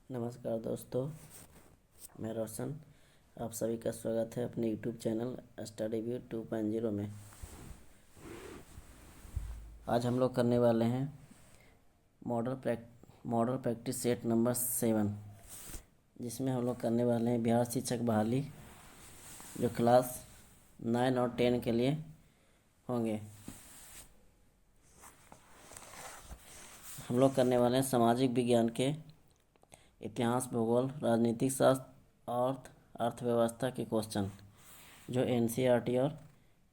नमस्कार दोस्तों, मैं रोशन। आप सभी का स्वागत है अपने यूट्यूब चैनल स्टडी व्यू 2.0 में। आज हम लोग करने वाले हैं मॉडल प्रैक्टिस सेट नंबर 7, जिसमें हम लोग करने वाले हैं बिहार शिक्षक बहाली, जो क्लास 9 और 10 के लिए होंगे। हम लोग करने वाले हैं सामाजिक विज्ञान के इतिहास, भूगोल, राजनीतिक शास्त्र और अर्थव्यवस्था के क्वेश्चन, जो एनसीईआरटी और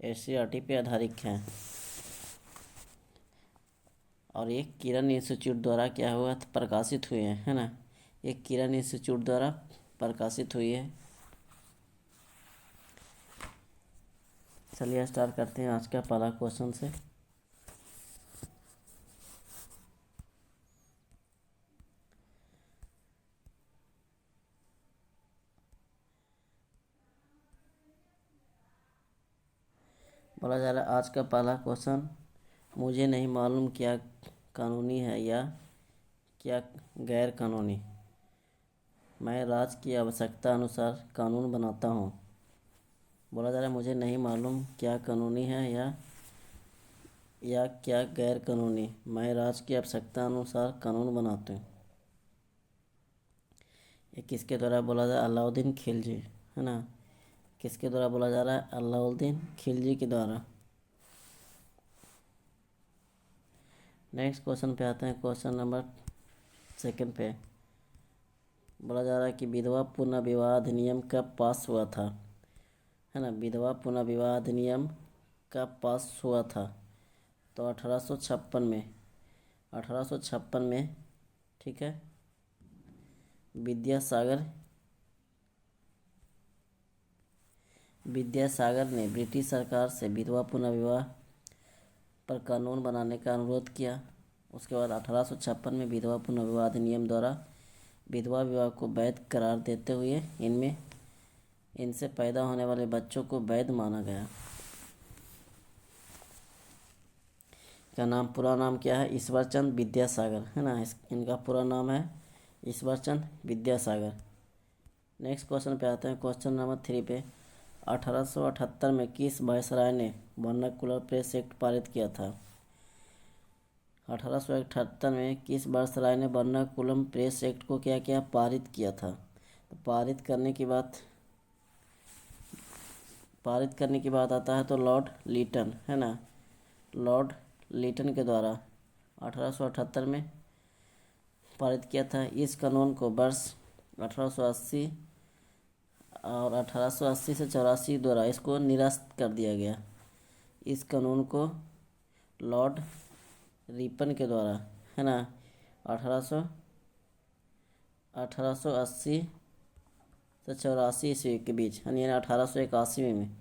एससीईआरटी पे आधारित हैं। और ये किरण इंस्टीट्यूट द्वारा क्या हुआ प्रकाशित हुए हैं, है ना। ये किरण इंस्टीट्यूट द्वारा प्रकाशित हुई है। चलिए स्टार्ट करते हैं आज का पहला क्वेश्चन से। बोला जा रहा है आज का पहला क्वेश्चन, मुझे नहीं मालूम क्या कानूनी है या क्या गैर कानूनी। मैं राज्य की आवश्यकता अनुसार कानून बनाता हूँ। बोला जा रहा है मुझे नहीं मालूम क्या कानूनी है या क्या गैर कानूनी। मैं राज्य की आवश्यकता अनुसार कानून बनाता हूँ। ये किसके द्वारा बोला जा रहा है? अलाउद्दीन खिलजी, है ना। किसके द्वारा बोला जा रहा है? अलाउद्दीन खिलजी के द्वारा। नेक्स्ट क्वेश्चन पे आते हैं। क्वेश्चन नंबर 2 पे बोला जा रहा है कि विधवा पुनर्विवाह अधिनियम कब पास हुआ था, है ना। विधवा पुनर्विवाह अधिनियम कब पास हुआ था? तो 1856 में। 1856 में, ठीक है। विद्यासागर ने ब्रिटिश सरकार से विधवा पुनर्विवाह पर कानून बनाने का अनुरोध किया। उसके बाद 1856 में विधवा पुनर्विवाह अधिनियम द्वारा विधवा विवाह को वैध करार देते हुए इनसे पैदा होने वाले बच्चों को वैध माना गया। पूरा नाम क्या है? ईश्वरचंद विद्यासागर, है ना। इनका पूरा नाम है ईश्वरचंद विद्यासागर। नेक्स्ट क्वेश्चन पे आते हैं। क्वेश्चन नंबर 3 पे 1878 में किस वायसराय ने वर्नाकुलर प्रेस एक्ट पारित किया था? 1878 में किस वायसराय ने वर्नाकुलम प्रेस एक्ट को क्या क्या पारित किया था? तो पारित करने की बात आता है तो लॉर्ड लीटन, है ना। लॉर्ड लीटन के द्वारा 1878 में पारित किया था। इस कानून को वर्ष 1880 और 1880 से 84 द्वारा इसको निरस्त कर दिया गया। इस कानून को लॉर्ड रिपन के द्वारा, है ना, 1880 से 84 ईस्वी के बीच, यानी 1881 में,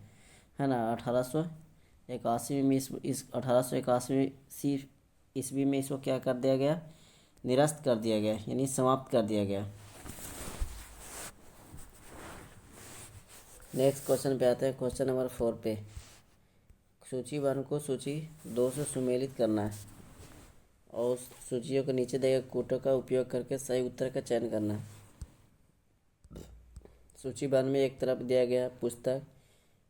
है ना। 1881 में इस 1881 ईस्वी में इसको क्या कर दिया गया? निरस्त कर दिया गया, यानी समाप्त कर दिया गया। नेक्स्ट क्वेश्चन पे आते हैं। क्वेश्चन नंबर 4 पे सूची 1 को सूची 2 से सुमेलित करना है और सूचियों के नीचे दिए गए कोटों का उपयोग करके सही उत्तर का चयन करना है। सूची 1 में एक तरफ दिया गया पुस्तक,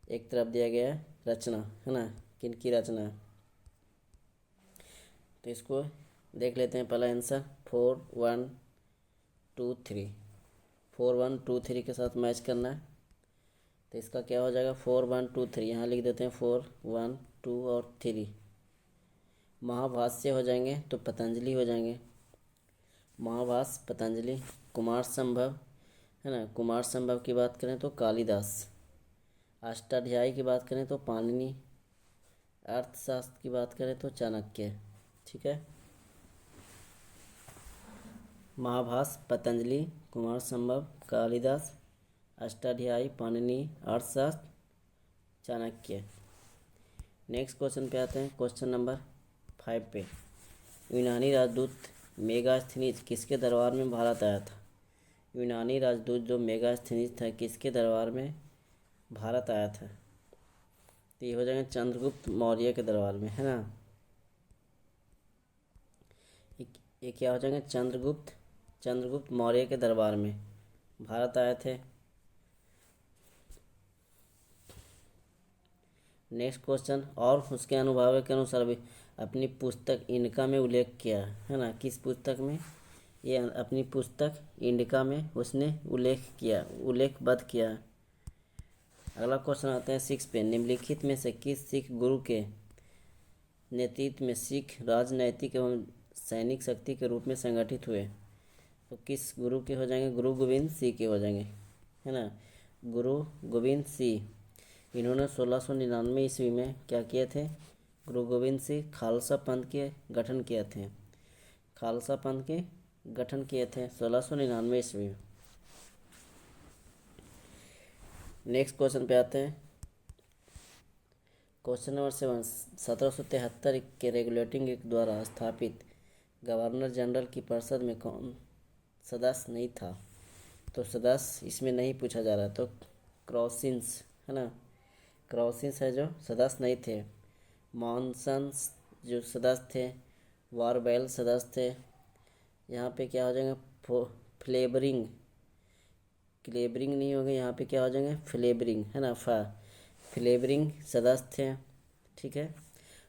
एक तरफ दिया गया रचना, है ना। किनकी रचना है? तो इसको देख लेते हैं। पहला आंसर 4 1 2 3, 4 1 2 3 के साथ मैच करना है। तो इसका क्या हो जाएगा? 4 1 2 3। यहाँ लिख देते हैं 4 1 2 और 3। महाभाष्य हो जाएंगे तो पतंजलि हो जाएंगे। महाभाष्य पतंजलि। कुमार संभव, है ना। कुमार संभव की बात करें तो कालिदास। अष्टाध्यायी की बात करें तो पाणिनि। अर्थशास्त्र की बात करें तो चाणक्य, ठीक है। महाभाष्य पतंजलि, कुमार संभव, कालिदास, अष्टाध्यायी, पाणिनि, अर्थशास्त्र, चाणक्य। नेक्स्ट क्वेश्चन पे आते हैं। क्वेश्चन नंबर 5 पे यूनानी राजदूत मेगास्थनीज किसके दरबार में भारत आया था? यूनानी राजदूत जो मेगास्थनीज था किसके दरबार में भारत आया था? तो ये हो जाएंगे चंद्रगुप्त मौर्य के दरबार में, है ना। ये क्या हो जाएंगे? चंद्रगुप्त चंद्रगुप्त मौर्य के दरबार में भारत आए थे। नेक्स्ट क्वेश्चन, और उसके अनुभव के अनुसार भी अपनी पुस्तक इंडिका में उल्लेख किया है ना। किस पुस्तक में? ये अपनी पुस्तक इंडिका में उसने उल्लेखबद्ध किया है। अगला क्वेश्चन आता है 6 पे, निम्नलिखित में से किस सिख गुरु के नेतृत्व में सिख राजनैतिक एवं सैनिक शक्ति के रूप में संगठित हुए? तो किस गुरु के हो जाएंगे? गुरु गोविंद सिंह के हो जाएंगे, है ना। गुरु गोविंद सिंह, इन्होंने 1699 ईस्वी में क्या किए थे? गुरु गोविंद सिंह खालसा पंथ के गठन किए थे। खालसा पंथ के गठन किए थे 1699 ईस्वी में। नेक्स्ट क्वेश्चन पे आते हैं। क्वेश्चन नंबर 7, 1773 के रेगुलेटिंग एक्ट द्वारा स्थापित गवर्नर जनरल की परिषद में कौन सदस्य नहीं था? तो सदस्य इसमें नहीं पूछा जा रहा, तो क्रॉसिन्स, है ना। क्रॉसिन्स है जो सदस्य नहीं थे। मॉनसन्स जो सदस्य थे। वारबेल सदस्य थे। यहाँ पे क्या हो जाएगा? फ्लेबरिंग, क्लेबरिंग नहीं होगा, यहाँ पे क्या हो जाएंगे? फ्लेबरिंग, है ना। फ्लेबरिंग सदस्य थे, ठीक है।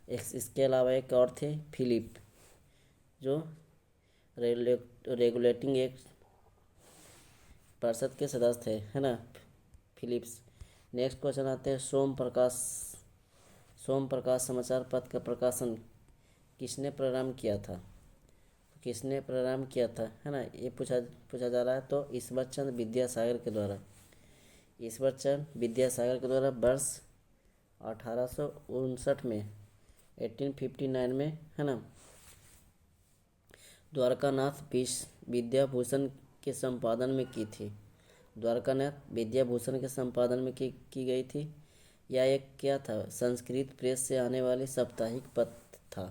इसके अलावा एक और थे, फिलिप, जो रेगुलेटिंग एक्ट परिषद के सदस्य थे, है ना, फिलिप्स। नेक्स्ट क्वेश्चन आते हैं सोम प्रकाश समाचार पत्र का प्रकाशन किसने प्रारंभ किया था? किसने प्रारंभ किया था, है ना, ये पूछा जा रहा है। तो ईश्वर चंद्र विद्यासागर के द्वारा। ईश्वर चंद्र विद्यासागर के द्वारा वर्ष 1859 में 1859 में, है ना, द्वारकानाथ विद्याभूषण के संपादन में की थी। द्वारकानाथ विद्याभूषण के संपादन में की गई थी। यह एक क्या था? संस्कृत प्रेस से आने वाली साप्ताहिक पत्र था।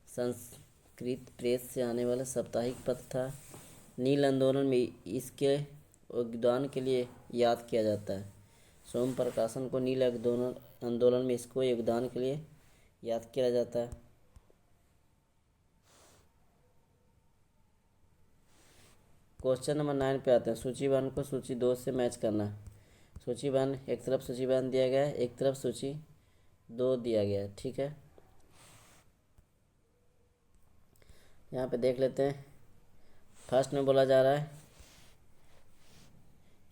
संस्कृत प्रेस से आने वाला साप्ताहिक पत्र था। नील आंदोलन में इसके योगदान के लिए याद किया जाता है। सोम प्रकाशन को नील आंदोलन में इसको योगदान के लिए याद किया जाता है। क्वेश्चन नंबर 9 पे आते हैं। सूची 1 को सूची 2 से मैच करना। सूची 1 एक तरफ सूची 1 दिया गया है, एक तरफ सूची 2 दिया गया है, ठीक है। यहाँ पे देख लेते हैं। फर्स्ट में बोला जा रहा है,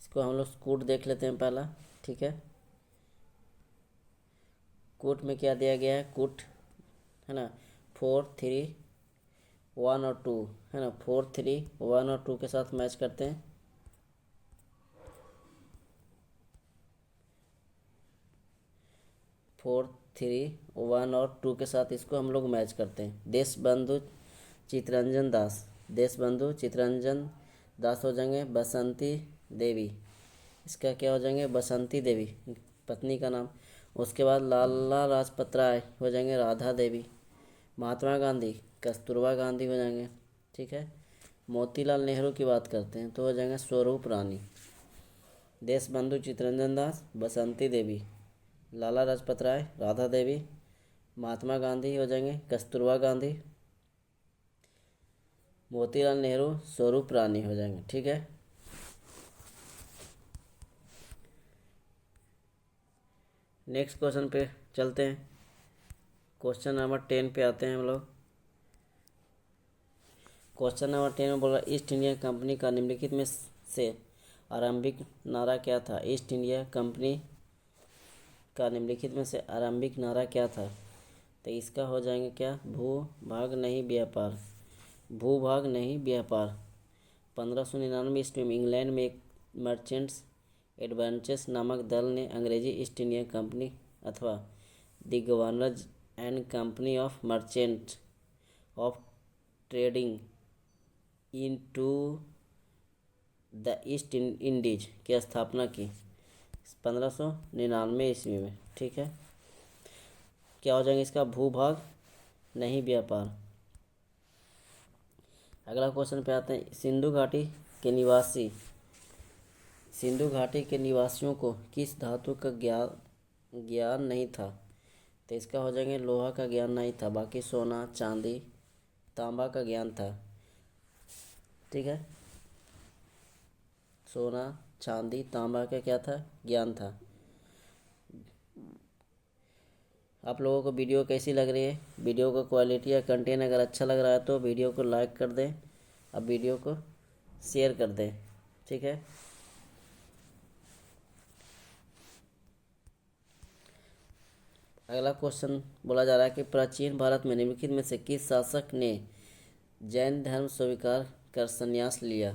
इसको हम लोग कूट देख लेते हैं पहला, ठीक है। कूट में क्या दिया गया है? कूट, है ना, 4 3 1 और 2, है ना। 4 3 1 और 2 के साथ मैच करते हैं। फोर 3 1 और 2 के साथ इसको हम लोग मैच करते हैं। देशबंधु चितरंजन दास हो जाएंगे बसंती देवी। इसका क्या हो जाएंगे? बसंती देवी, पत्नी का नाम। उसके बाद लाला लाजपत राय हो जाएंगे राधा देवी। महात्मा गांधी कस्तूरबा गांधी हो जाएंगे, ठीक है। मोतीलाल नेहरू की बात करते हैं तो हो जाएंगे स्वरूप रानी। देशबंधु चितरंजन दास बसंती देवी, लाला लाजपत राय राधा देवी, महात्मा गांधी हो जाएंगे कस्तूरबा गांधी, मोतीलाल नेहरू स्वरूप रानी हो जाएंगे, ठीक है। नेक्स्ट क्वेश्चन पे चलते हैं। क्वेश्चन नंबर 10 पे आते हैं हम लोग। क्वेश्चन नंबर 10 में बोला ईस्ट इंडिया कंपनी का निम्नलिखित में से आरंभिक नारा क्या था? ईस्ट इंडिया कंपनी का निम्नलिखित में से आरंभिक नारा क्या था? तो इसका हो जाएंगे क्या? भूभाग नहीं व्यापार। भूभाग नहीं व्यापार। 1599 ईस्वी में इंग्लैंड में एक मर्चेंट्स एडवेंचर्स नामक दल ने अंग्रेजी ईस्ट इंडिया कंपनी अथवा the governors and company of merchants of trading into the east Indies की स्थापना की 1599 ईस्वी में, ठीक है। क्या हो जाएंगे इसका? भूभाग नहीं व्यापार। अगला क्वेश्चन पे आते हैं। सिंधु घाटी के निवासियों को किस धातु का ज्ञान नहीं था? तो इसका हो जाएंगे लोहा का ज्ञान नहीं था, बाकी सोना चांदी तांबा का ज्ञान था। ठीक है। सोना, चांदी, तांबा का क्या था? ज्ञान था। आप लोगों को वीडियो कैसी लग रही है? वीडियो का क्वालिटी या कंटेंट अगर अच्छा लग रहा है तो वीडियो को लाइक कर दें, अब वीडियो को शेयर कर दें, ठीक है। अगला क्वेश्चन बोला जा रहा है कि प्राचीन भारत में निम्नलिखित में से किस शासक ने जैन धर्म स्वीकार कर संन्यास लिया?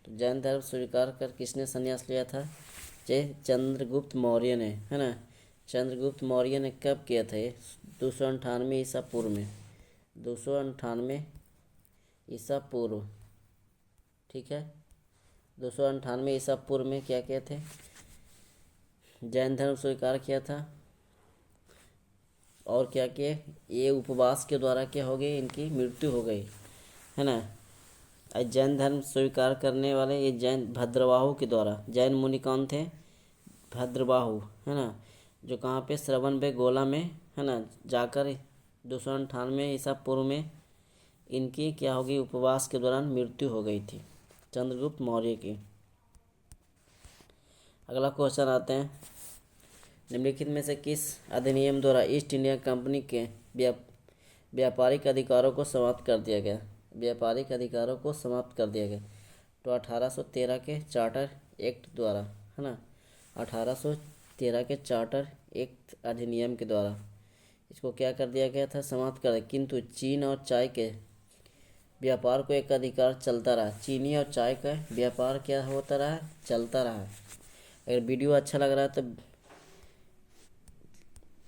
तो जैन धर्म स्वीकार कर किसने संन्यास लिया था? जय चंद्रगुप्त मौर्य ने, है ना। चंद्रगुप्त मौर्य ने कब किया था ये? 298 ईसा पूर्व में, 298 ईसा पूर्व, ठीक है। 298 ईसा पूर्व में क्या किए थे? जैन धर्म स्वीकार किया था। और क्या किए? ये उपवास के द्वारा क्या हो गई? इनकी मृत्यु हो गई, है ना। जैन धर्म स्वीकार करने वाले ये जैन भद्रबाहु के द्वारा, जैन मुनि कौन थे? भद्रबाहु, है ना, जो कहाँ पे? श्रवण बेगोला में, है ना, जाकर 298 ईसा पूर्व में इनकी क्या होगी? उपवास के दौरान मृत्यु हो गई थी, चंद्रगुप्त मौर्य की। अगला क्वेश्चन आते हैं, निम्नलिखित में से किस अधिनियम द्वारा ईस्ट इंडिया कंपनी के व्यापारिक अधिकारों को समाप्त कर दिया गया? व्यापारिक अधिकारों को समाप्त कर दिया गया तो 1813 के चार्टर एक्ट द्वारा, है ना, 1813 के चार्टर एक्ट अधिनियम के द्वारा इसको क्या कर दिया गया था? समाप्त कर दिया। किंतु चीन और चाय के व्यापार को एक अधिकार चलता रहा। चीनी और चाय का व्यापार क्या होता रहा? चलता रहा। अगर वीडियो अच्छा लग रहा है तो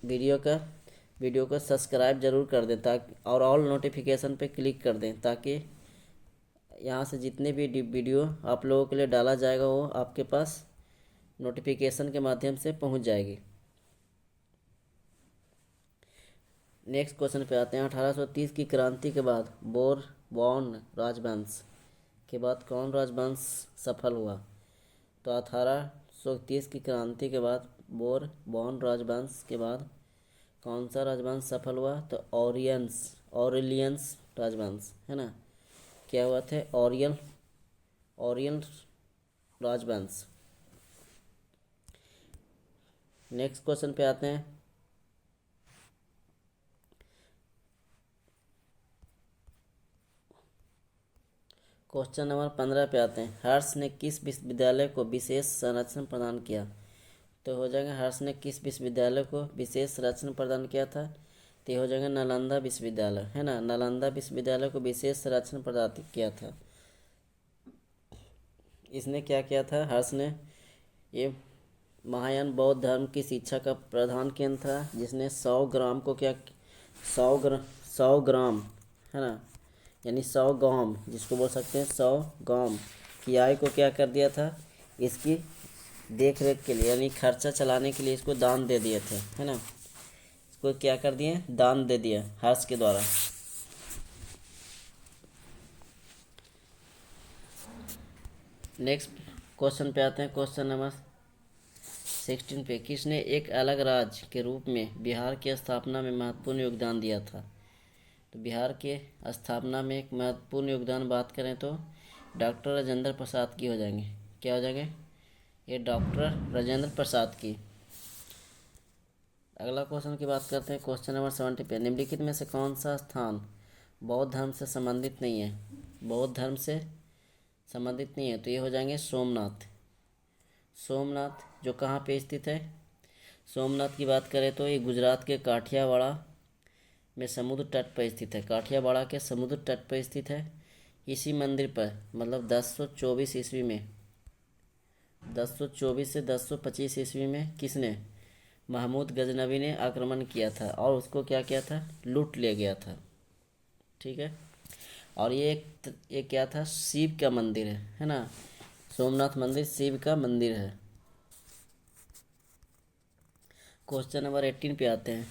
वीडियो को सब्सक्राइब जरूर कर दें, ताकि और ऑल नोटिफिकेशन पे क्लिक कर दें, ताकि यहाँ से जितने भी वीडियो आप लोगों के लिए डाला जाएगा वो आपके पास नोटिफिकेशन के माध्यम से पहुँच जाएगी। नेक्स्ट क्वेश्चन पे आते हैं। 1830 की क्रांति के बाद बोरबॉन राजवंश के बाद कौन राजवंश सफल हुआ? तो 1830 की क्रांति के बाद बोरबॉन राजवंश के बाद कौन सा राजवंश सफल हुआ? तो ऑरेलियंस राजवंश, है ना। क्या हुआ थे? ऑरियल राजवंश। नेक्स्ट क्वेश्चन पे आते हैं। क्वेश्चन नंबर 15 पे आते हैं। हर्ष ने किस विश्वविद्यालय को विशेष संरक्षण प्रदान किया? तो हो जाएगा हर्ष ने किस विश्वविद्यालय को विशेष संरक्षण प्रदान किया था? तो हो जाएगा नालंदा विश्वविद्यालय, है ना। नालंदा विश्वविद्यालय को विशेष संरक्षण प्रदान किया था। इसने क्या किया था? हर्ष ने, ये महायान बौद्ध धर्म की शिक्षा का प्रधान केंद्र था, जिसने 100 ग्राम को क्या, 100 ग्राम, है ना, यानी 100 गांव, जिसको बोल सकते हैं 100 गांव की आय को क्या कर दिया था? इसकी देख रेख के लिए, यानी खर्चा चलाने के लिए इसको दान दे दिए थे, है ना। इसको क्या कर दिए? दान दे दिया हर्ष के द्वारा। नेक्स्ट क्वेश्चन पे आते हैं। क्वेश्चन नंबर 16 पे, किसने एक अलग राज्य के रूप में बिहार की स्थापना में महत्वपूर्ण योगदान दिया था? तो बिहार के स्थापना में एक महत्वपूर्ण योगदान बात करें तो डॉक्टर राजेंद्र प्रसाद की हो जाएंगे। क्या हो जाएंगे? ये डॉक्टर राजेंद्र प्रसाद की। अगला क्वेश्चन की बात करते हैं। क्वेश्चन नंबर 70 पे, निम्नलिखित में से कौन सा स्थान बौद्ध धर्म से संबंधित नहीं है? बौद्ध धर्म से संबंधित नहीं है तो ये हो जाएंगे सोमनाथ। सोमनाथ जो कहाँ पे स्थित है? सोमनाथ की बात करें तो ये गुजरात के काठियावाड़ा में समुद्र तट पर स्थित है। काठियावाड़ा के समुद्र तट पर स्थित है। इसी मंदिर पर मतलब 1024 ईस्वी में, 1024 से 1025 ईस्वी में किसने? महमूद गजनवी ने आक्रमण किया था और उसको क्या किया था? लूट लिया गया था, ठीक है। और ये क्या था? शिव का मंदिर है ना। सोमनाथ मंदिर शिव का मंदिर है। क्वेश्चन नंबर 18 पे आते हैं।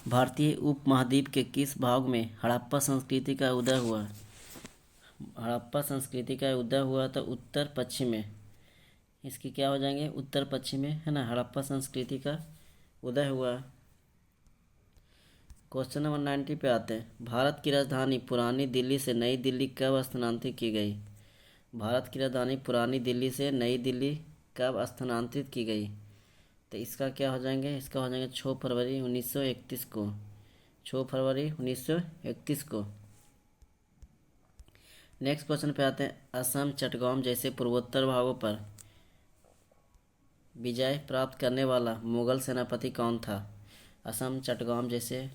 भारतीय उपमहाद्वीप के किस भाग में हड़प्पा संस्कृति का उदय हुआ? हड़प्पा संस्कृति का उदय हुआ तो उत्तर पश्चिम में। इसकी क्या हो जाएंगे? उत्तर पश्चिम में, है ना, हड़प्पा संस्कृति का उदय हुआ। क्वेश्चन नंबर 90 पे आते हैं। भारत की राजधानी पुरानी दिल्ली से नई दिल्ली कब स्थानांतरित की गई? भारत की राजधानी पुरानी दिल्ली से नई दिल्ली कब स्थानांतरित की गई? तो इसका क्या हो जाएंगे, इसका हो जाएंगे 6 फरवरी 1931 को। 6 फरवरी 1931 को। नेक्स्ट क्वेश्चन पे आते हैं। असम, चटगांव जैसे पूर्वोत्तर भागों पर विजय प्राप्त करने वाला मुगल सेनापति कौन था? असम, चटगांव जैसे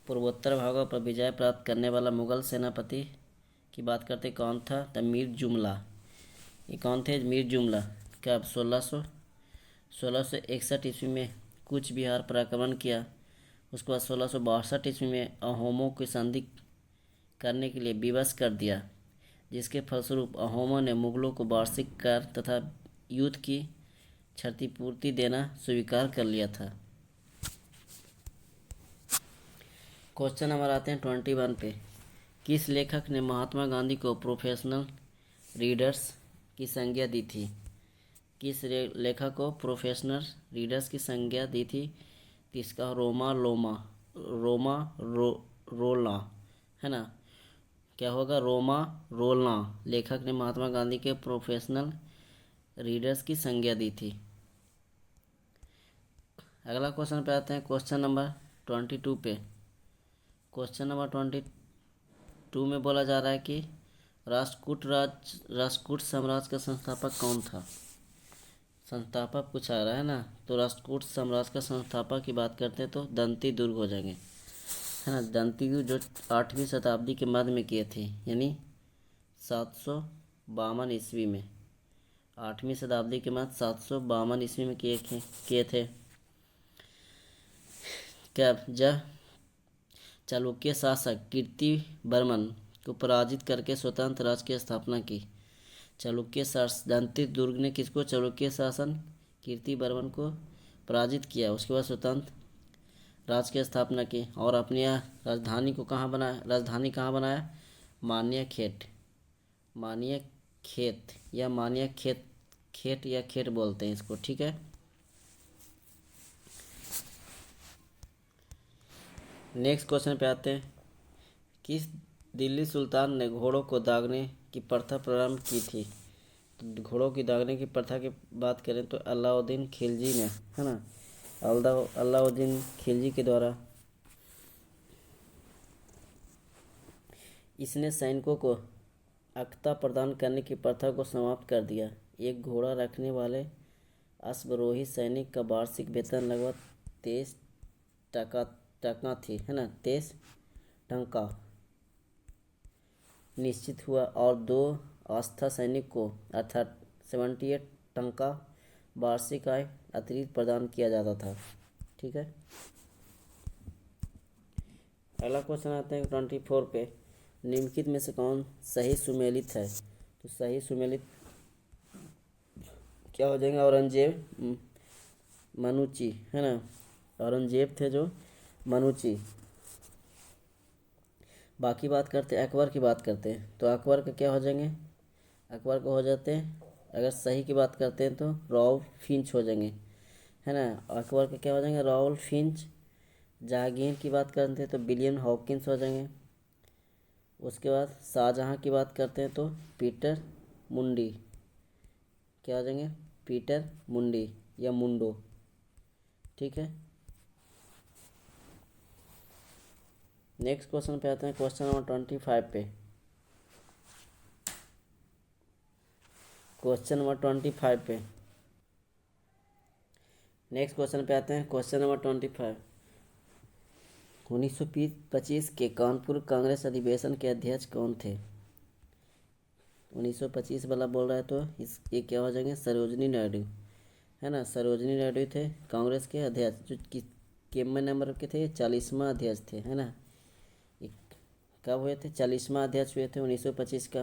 पूर्वोत्तर भागों पर विजय प्राप्त करने वाला मुगल सेनापति की बात करते कौन था? द मीर जुमला। ये कौन थे? मीर जुमला। कब? 1661 ईस्वी में कूच बिहार पर आक्रमण किया। उसके बाद 1662 ईस्वी में अहोमों की संधि करने के लिए विवश कर दिया, जिसके फलस्वरूप अहोमों ने मुगलों को वार्षिक कर तथा युद्ध की क्षतिपूर्ति देना स्वीकार कर लिया था। क्वेश्चन नंबर आते हैं 21 पे। किस लेखक ने महात्मा गांधी को प्रोफेशनल रीडर्स की संज्ञा दी थी? किस लेखक को प्रोफेशनल रीडर्स की संज्ञा दी थी? तो इसका रोलना है ना। क्या होगा? रोलना लेखक ने महात्मा गांधी के प्रोफेशनल रीडर्स की संज्ञा दी थी। अगला क्वेश्चन पे आते हैं। क्वेश्चन नंबर 22 पे। क्वेश्चन नंबर 22 में बोला जा रहा है कि राष्ट्रकूट साम्राज्य का संस्थापक कौन था? संस्थापक पूछा रहा है ना। तो राष्ट्रकूट साम्राज्य का संस्थापक की बात करते हैं तो दंती दुर्ग हो जाएंगे, है ना। दंती दुर्ग जो 8वीं शताब्दी के मध्य में किए थे, यानी 752 ईस्वी में। 8वीं शताब्दी के मध्य 752 ईस्वी में किए थे। कब? जब चालुक्य शासक कीर्तिवर्मन को पराजित करके स्वतंत्र राज्य की स्थापना की। चालुक्य दंती दुर्ग ने किसको? चालुक्य शासन कीर्तिवर्मन को पराजित किया। उसके बाद स्वतंत्र राज्य की स्थापना की और अपनी राजधानी को कहाँ बनाया? राजधानी कहाँ बनाया? मान्यखेट या खेट या खेट बोलते हैं इसको, ठीक है। नेक्स्ट क्वेश्चन पे आते हैं। किस दिल्ली सुल्तान ने घोड़ों को दागने की प्रथा प्रारंभ की थी? तो घोड़ों की दागने की प्रथा की बात करें तो अलाउद्दीन खिलजी ने, है ना। अलाउद्दीन खिलजी के द्वारा इसने सैनिकों को अक्ता प्रदान करने की प्रथा को समाप्त कर दिया। एक घोड़ा रखने वाले अश्वरोही सैनिक का वार्षिक वेतन लगभग 23 टका थी, है ना। 23 टका निश्चित हुआ और 2 आस्था सैनिक को अर्थात 78 टका वार्षिक आय अतिरिक्त प्रदान किया जाता था, ठीक है। अगला क्वेश्चन आते हैं 24 पे। निम्नलिखित में से कौन सही सुमेलित है? तो सही सुमेलित क्या हो जाएंगे? औरंगजेब, मनुची, है ना। औरंगजेब थे जो मनुची। बाकी बात करते हैं, अकबर की बात करते हैं। तो अकबर का क्या हो जाएंगे? अकबर को हो जाते हैं, अगर सही की बात करते हैं तो राउल फिंच हो जाएंगे, है ना। अकबर के क्या हो जाएंगे? राउल फिंच। जहांगीर की बात करते हैं तो विलियम हॉकिंस हो जाएंगे। उसके बाद शाहजहाँ की बात करते हैं तो पीटर मुंडी। क्या हो जाएंगे? पीटर मुंडी या मुंडो, ठीक है। नेक्स्ट क्वेश्चन पे आते हैं। क्वेश्चन नंबर 25 पे। क्वेश्चन नंबर 25 पे। नेक्स्ट क्वेश्चन पे आते हैं। Question number 25। 1925 के कानपुर कांग्रेस अधिवेशन के अध्यक्ष कौन थे? 1925 वाला बोल रहा है तो ये क्या हो जाएंगे? सरोजनी नायडू, है ना। सरोजनी नायडू थे कांग्रेस के अध्यक्ष, जो कितने नंबर के थे? 40वां अध्यक्ष थे, है ना। कब हुए थे? 40वां अध्यक्ष हुए थे 1925 का।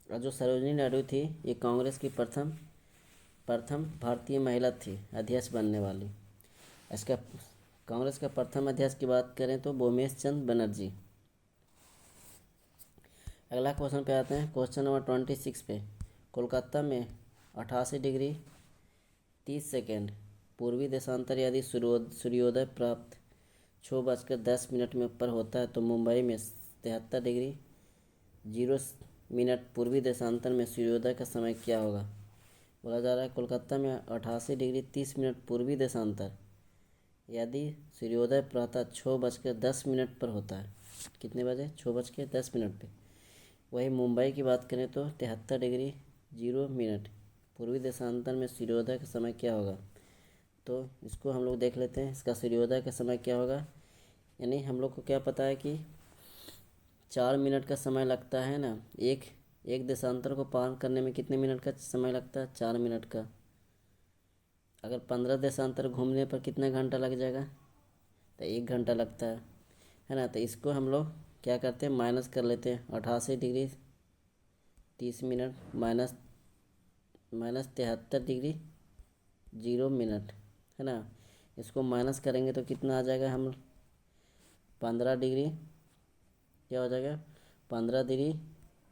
और जो सरोजनी नायडू थी ये कांग्रेस की प्रथम भारतीय महिला थी अध्यक्ष बनने वाली। इसका कांग्रेस का प्रथम अध्यक्ष की बात करें तो भूमेश चंद्र बनर्जी। अगला क्वेश्चन पे आते हैं। क्वेश्चन नंबर 26 पे। कोलकाता में 88 डिग्री 30 सेकेंड पूर्वी देशांतर यदि सूर्योदय प्राप्त 6:10 में ऊपर होता है तो मुंबई में 73 डिग्री 0 मिनट पूर्वी देशांतर में सूर्योदय का समय क्या होगा। बोला जा रहा है कोलकाता में 88 डिग्री 30 मिनट पूर्वी देशांतर यदि सूर्योदय प्रातः 6:10 पर होता है। कितने बजे? 6:10 पे। वही मुंबई की बात करें तो 73 डिग्री 0 मिनट पूर्वी देशांतर में सूर्योदय का समय क्या होगा। तो इसको हम लोग देख लेते हैं, इसका सूर्योदय का समय क्या होगा। यानी हम लोग को क्या पता है कि 4 मिनट का समय लगता है ना, एक देशांतर को पार करने में कितने मिनट का समय लगता है? 4 मिनट का। अगर 15 देशांतर घूमने पर कितना घंटा लग जाएगा? तो 1 घंटा लगता है ना। तो इसको हम लोग क्या करते हैं, माइनस कर लेते हैं। 88 degree 30 minute minus 73 degree 0 minute है ना। इसको माइनस करेंगे तो कितना आ जाएगा, हम 15 डिग्री क्या हो जाएगा, 15 डिग्री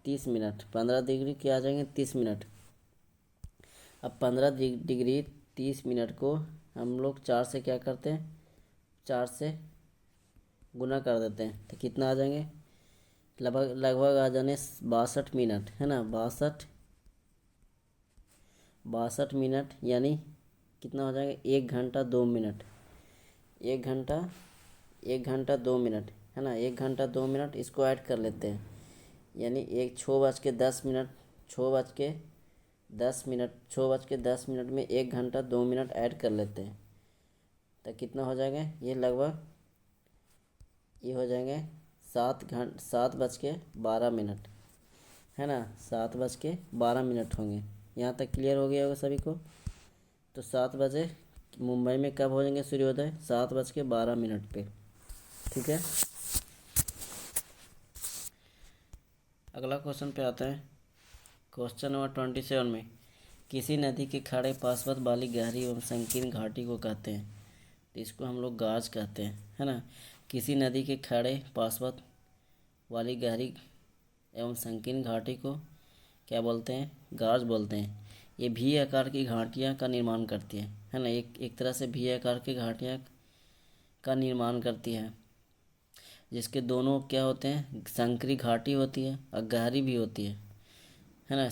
30 मिनट। 15 डिग्री क्या आ जाएंगे, 30 मिनट। अब 15 डिग्री 30 मिनट को हम लोग 4 से क्या करते हैं, 4 से गुना कर देते हैं तो कितना आ जाएंगे, लगभग आ जाने 62 मिनट है ना। 62 मिनट यानी कितना हो जाएगा, 1 घंटा 2 मिनट। 1 घंटा 2 मिनट है ना। 1 घंटा 2 मिनट इसको ऐड कर लेते हैं, यानी 6:10 में 1 घंटा 2 मिनट ऐड कर लेते हैं तो कितना हो जाएगा, ये लगभग ये हो जाएंगे 7:12 है ना। 7:12 होंगे। यहाँ तक क्लियर हो गया होगा सभी को। तो 7 बजे मुंबई में कब हो जाएंगे सूर्योदय, 7:12 पे। ठीक है, अगला क्वेश्चन पे आता है। क्वेश्चन नंबर 27 में किसी नदी के खाड़े पार्श्व वाली गहरी एवं संकीर्ण घाटी को कहते हैं। तो इसको हम लोग गाज कहते हैं है ना। किसी नदी के खाड़े पार्श्व वाली गहरी एवं संकीर्ण घाटी को क्या बोलते हैं, गाज बोलते हैं। ये भी आकार की घाटियाँ का निर्माण करती है ना। एक तरह से भी आकार की घाटियाँ का निर्माण करती है, जिसके दोनों क्या होते हैं, संकरी घाटी होती है और गहरी भी होती है ना।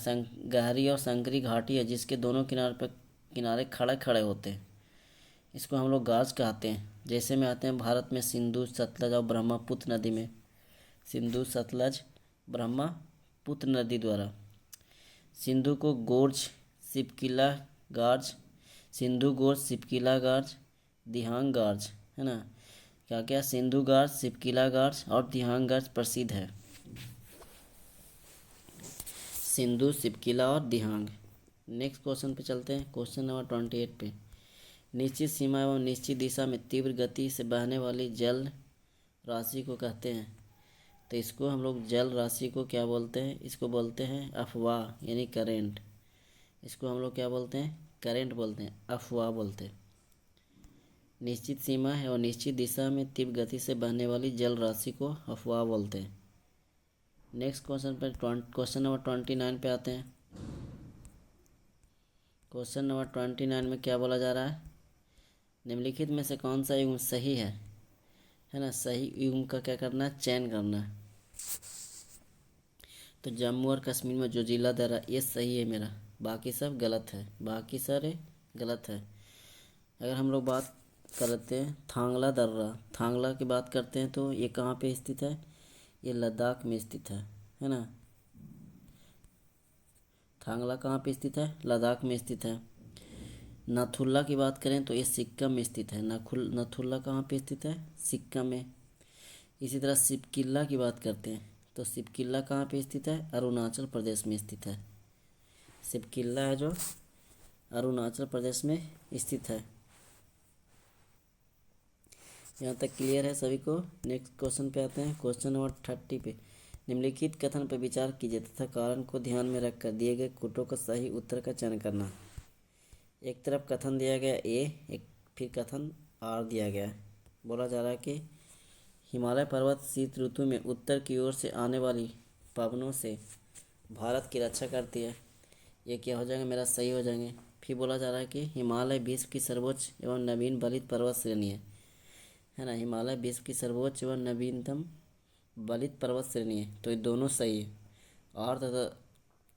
गहरी और संकरी घाटी है जिसके दोनों किनारे खड़े खड़े होते हैं, इसको हम लोग गाज कहते हैं। जैसे में आते हैं भारत में सिंधु सतलज और ब्रह्मपुत्र नदी में, सिंधु सतलज ब्रह्मपुत्र नदी द्वारा सिंधु को गोर्ज सिपकिला गार्ज, सिंधु गोर्ज सिपकिला गार्ज, दिहांग गार्ज है ना। क्या क्या, सिंधु गार्ज, सिपकिला गार्ज और दिहांग गार्ज प्रसिद्ध है। सिंधु, सिपकिला और दिहांग। नेक्स्ट क्वेश्चन पे चलते हैं। क्वेश्चन नंबर 28 पे निश्चित सीमा एवं निश्चित दिशा में तीव्र गति से बहने वाली जल राशि को कहते हैं। तो इसको हम लोग जल राशि को क्या बोलते हैं, इसको बोलते हैं अफवाह यानी करेंट। इसको हम लोग क्या बोलते हैं, करेंट बोलते हैं, अफवाह बोलते हैं। निश्चित सीमा है और निश्चित दिशा में तीव्र गति से बहने वाली जल राशि को अफवाह बोलते हैं। नेक्स्ट क्वेश्चन पर क्वेश्चन नंबर 29 पे आते हैं। क्वेश्चन नंबर 29 में क्या बोला जा रहा है, निम्नलिखित में से कौन सा युग्म सही है ना। सही युग्म का क्या करना है, चयन करना है। तो जम्मू और कश्मीर में जो जिला दर्रा, ये सही है मेरा, बाकी सब गलत है, बाकी सारे गलत है। अगर हम लोग बात करते हैं थांगला दर्रा, थांगला की बात करते हैं तो ये कहाँ पे स्थित है, ये लद्दाख में स्थित है ना। थांगला कहाँ पे स्थित है, लद्दाख में स्थित है। नाथुला की बात करें तो ये सिक्किम में स्थित है। नाथुला कहाँ पे स्थित है, सिक्किम में। इसी तरह सिपकिला की बात करते हैं तो सिपकिला कहाँ पे स्थित है, अरुणाचल प्रदेश में स्थित है। सिपकिला है जो अरुणाचल प्रदेश में स्थित है। यहाँ तक क्लियर है सभी को। नेक्स्ट क्वेश्चन पे आते हैं। क्वेश्चन नंबर 30 पे निम्नलिखित कथन पर विचार कीजिए तथा कारण को ध्यान में रखकर दिए गए कोटों का सही उत्तर का चयन करना। एक तरफ कथन दिया गया ए, एक फिर कथन आर दिया गया है। बोला जा रहा है कि हिमालय पर्वत शीत ऋतु में उत्तर की ओर से आने वाली पवनों से भारत की रक्षा करती है। ये क्या हो जाएगा, मेरा सही हो जाएंगे। फिर बोला जा रहा है कि हिमालय विश्व की सर्वोच्च एवं नवीन बलित पर्वत श्रेणी है। है ना। हिमालय विश्व की सर्वोच्च व नवीनतम बलित पर्वत श्रेणी है, तो ये दोनों सही है। और तथा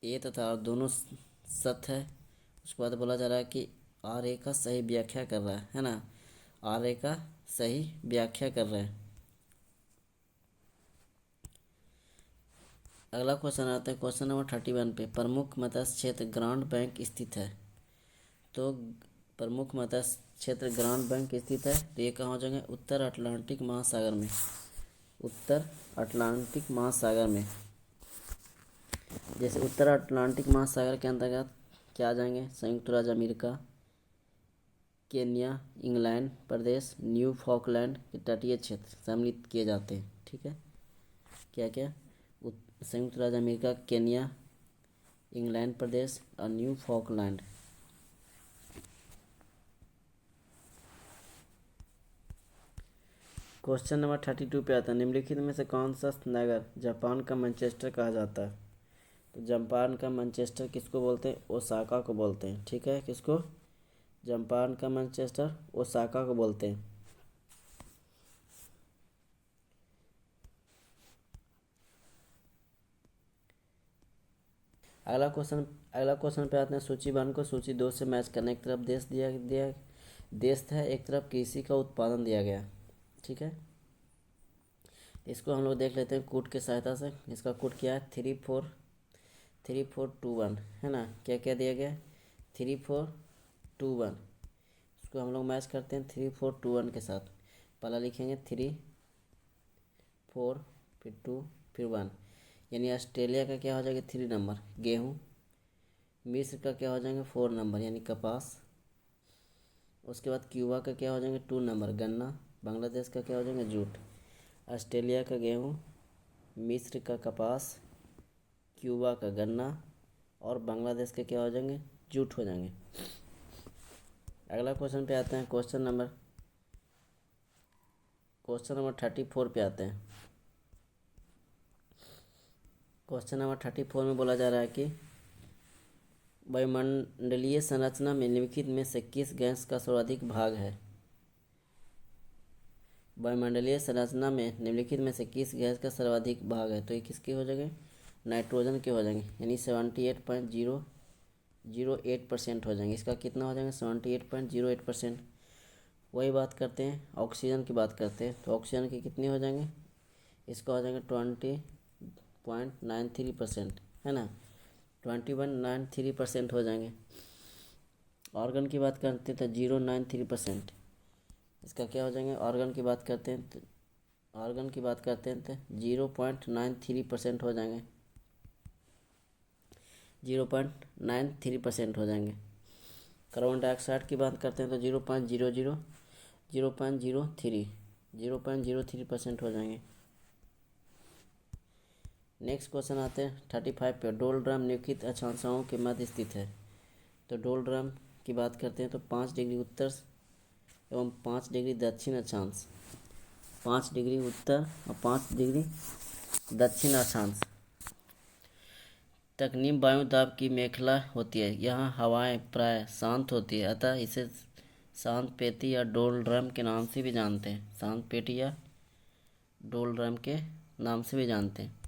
ए तथा आर दोनों सत्य है। उसके बाद बोला जा रहा है कि आर ए का सही व्याख्या कर रहा है ना। आर ए का सही व्याख्या कर रहा है। अगला क्वेश्चन आता है क्वेश्चन नंबर 31 पे। प्रमुख मत्स्य क्षेत्र ग्रांड बैंक स्थित है। तो प्रमुख मत्स्य क्षेत्र ग्रांड बैंक स्थित है, तो ये कहाँ हो जाएंगे? उत्तर अटलांटिक महासागर में। उत्तर अटलांटिक महासागर में। जैसे उत्तर अटलांटिक महासागर के अंतर्गत क्या आ जाएंगे? संयुक्त राज्य अमेरिका, केन्या, इंग्लैंड प्रदेश, न्यू फॉकलैंड के तटीय क्षेत्र सम्मिलित किए जाते हैं। ठीक है, क्या क्या? संयुक्त राज्य अमेरिका, केन्या, इंग्लैंड प्रदेश और न्यू फॉकलैंड। क्वेश्चन नंबर 32 पे आता है। निम्नलिखित में से कौन सा नगर जापान का मैनचेस्टर कहा जाता है? तो जापान का मैनचेस्टर किसको बोलते हैं? ओसाका को बोलते हैं। ठीक है, किसको? जापान का मैनचेस्टर ओसाका को बोलते हैं। अगला क्वेश्चन पे आते हैं। सूची 1 को सूची 2 से मैच करना। एक तरफ देश है, एक तरफ कृषि का उत्पादन दिया गया। ठीक है, इसको हम लोग देख लेते हैं कोड की सहायता से। इसका कोड क्या है? 3421 है ना। क्या क्या दिया गया? 3421। इसको हम लोग मैच करते हैं 3421 के साथ। पहला लिखेंगे 3 4 फिर 2 फिर 1, यानी ऑस्ट्रेलिया का क्या हो जाएगा? 3 नंबर गेहूँ। मिस्र का क्या हो जाएंगे? 4 नंबर यानी कपास। उसके बाद क्यूबा का क्या हो जाएंगे? 2 नंबर गन्ना। बांग्लादेश का क्या हो जाएंगे? जूट। ऑस्ट्रेलिया का गेहूँ, मिस्र का कपास, क्यूबा का गन्ना और बांग्लादेश के क्या हो जाएंगे? जूट हो जाएंगे। अगला क्वेश्चन पे आते हैं। क्वेश्चन नंबर 34 पे आते हैं। क्वेश्चन नंबर 34 में बोला जा रहा है कि वायुमंडलीय संरचना में निम्नलिखित में से किस गैस का सर्वाधिक भाग है? वायुमंडलीय संरचना में निम्नलिखित में से किस गैस का सर्वाधिक भाग है? तो ये किसके हो जाएंगे? नाइट्रोजन के हो जाएंगे, यानी 78.008% हो जाएंगे। इसका कितना हो जाएंगे? 78.08%। वही बात करते हैं, ऑक्सीजन की बात करते हैं, तो ऑक्सीजन के कितने हो जाएंगे? इसका हो जाएंगे 20.93%, है ना। 2193% हो जाएंगे। ऑर्गन की बात करते हैं तो 093%। इसका क्या हो जाएंगे? ऑर्गन की बात करते हैं तो 0.93% हो जाएंगे। 0.93% हो जाएंगे। कार्बन डाइऑक्साइड की बात करते हैं तो 0.03% हो जाएंगे। नेक्स्ट क्वेश्चन आते हैं 35 पे। डोलड्रम निम्नलिखित अक्षांशों के मध्य स्थित है। तो डोलड्रम की बात करते हैं तो 5 डिग्री उत्तर एवं 5 डिग्री दक्षिण अक्षांश। 5 डिग्री उत्तर और 5 डिग्री दक्षिण अक्षांश तक निम्न वायु दाब की मेखला होती है। यहाँ हवाएं प्राय शांत होती है, अतः इसे शांत पेटी या डोलड्रम के नाम से भी जानते हैं। शांत पेटी या डोलड्रम के नाम से भी जानते हैं।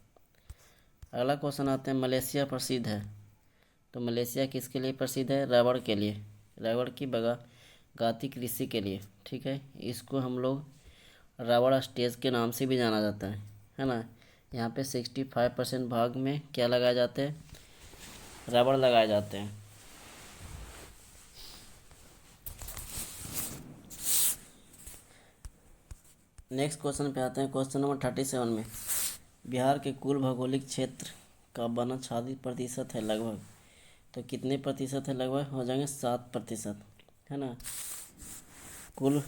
अगला क्वेश्चन आते हैं। मलेशिया प्रसिद्ध है। तो मलेशिया किसके लिए प्रसिद्ध है? रबड़ के लिए। रबड़ की बागायती कृषि के लिए। ठीक है, इसको हम लोग रबड़ स्टेट के नाम से भी जाना जाता है ना। यहाँ पे 65% भाग में क्या लगाए जाते हैं? रबड़ लगाए जाते हैं। नेक्स्ट क्वेश्चन पे आते हैं। क्वेश्चन नंबर 37 में। बिहार के कुल भौगोलिक क्षेत्र का वनाच्छादित प्रतिशत है लगभग। तो कितने प्रतिशत है? लगभग हो जाएंगे 7%, है ना। कुल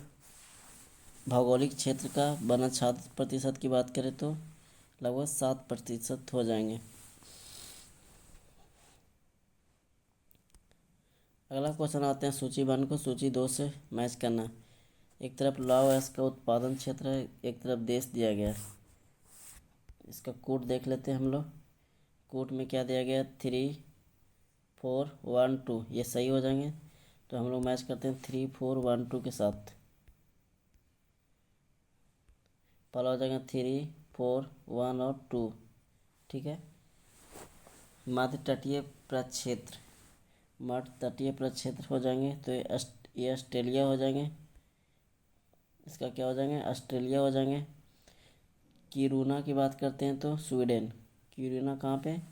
भौगोलिक क्षेत्र का वनाच्छादित प्रतिशत की बात करें तो लगभग 7% हो जाएंगे। अगला क्वेश्चन आते हैं। सूची 1 को सूची 2 से मैच करना। एक तरफ लाओस का उत्पादन क्षेत्र है, एक तरफ देश दिया गया है। इसका कोड देख लेते हैं हम लोग। कोड में क्या दिया गया? 3412, ये सही हो जाएंगे। तो हम लोग मैच करते हैं 3412 के साथ। पहला हो जाएगा 3, 4, 1 और 2। ठीक है। मध्य तटीय प्रक्षेत्र, मध्य तटीय प्रक्षेत्र हो जाएंगे तो ये ऑस्ट्रेलिया हो जाएंगे। इसका क्या हो जाएंगे? ऑस्ट्रेलिया हो जाएंगे। किरूना की बात करते हैं तो स्वीडन। किरूना कहाँ पे?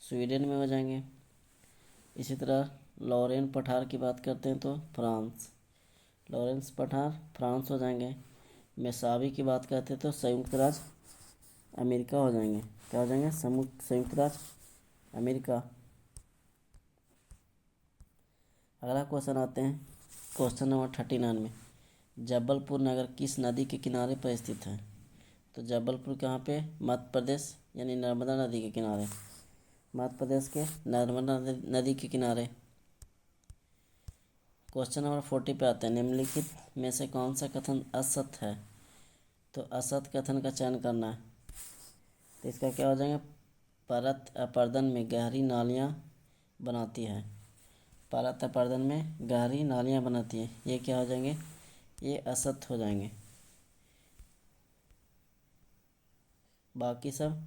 स्वीडन में हो जाएंगे। इसी तरह लॉरेन पठार की बात करते हैं तो फ्रांस। लॉरेंस पठार फ्रांस हो जाएंगे। मेसावी की बात करते हैं तो संयुक्त राज्य अमेरिका हो जाएंगे। क्या हो जाएंगे? संयुक्त राज्य अमेरिका। अगला क्वेश्चन आते हैं क्वेश्चन नंबर 39 में। जबलपुर नगर किस नदी के किनारे पर स्थित है? तो जबलपुर कहाँ पे? मध्य प्रदेश यानी नर्मदा नदी के किनारे। मध्य प्रदेश के नर्मदा नदी के किनारे। क्वेश्चन नंबर 40 पे आते हैं। निम्नलिखित में से कौन सा कथन असत्य है? तो असत्य कथन का चयन करना है। तो इसका क्या हो जाएगा? परत अपर्दन में गहरी नालियाँ बनाती है। परत अपर्दन में गहरी नालियाँ बनाती है, ये क्या हो जाएंगे? ये असत्य हो जाएंगे। बाकी सब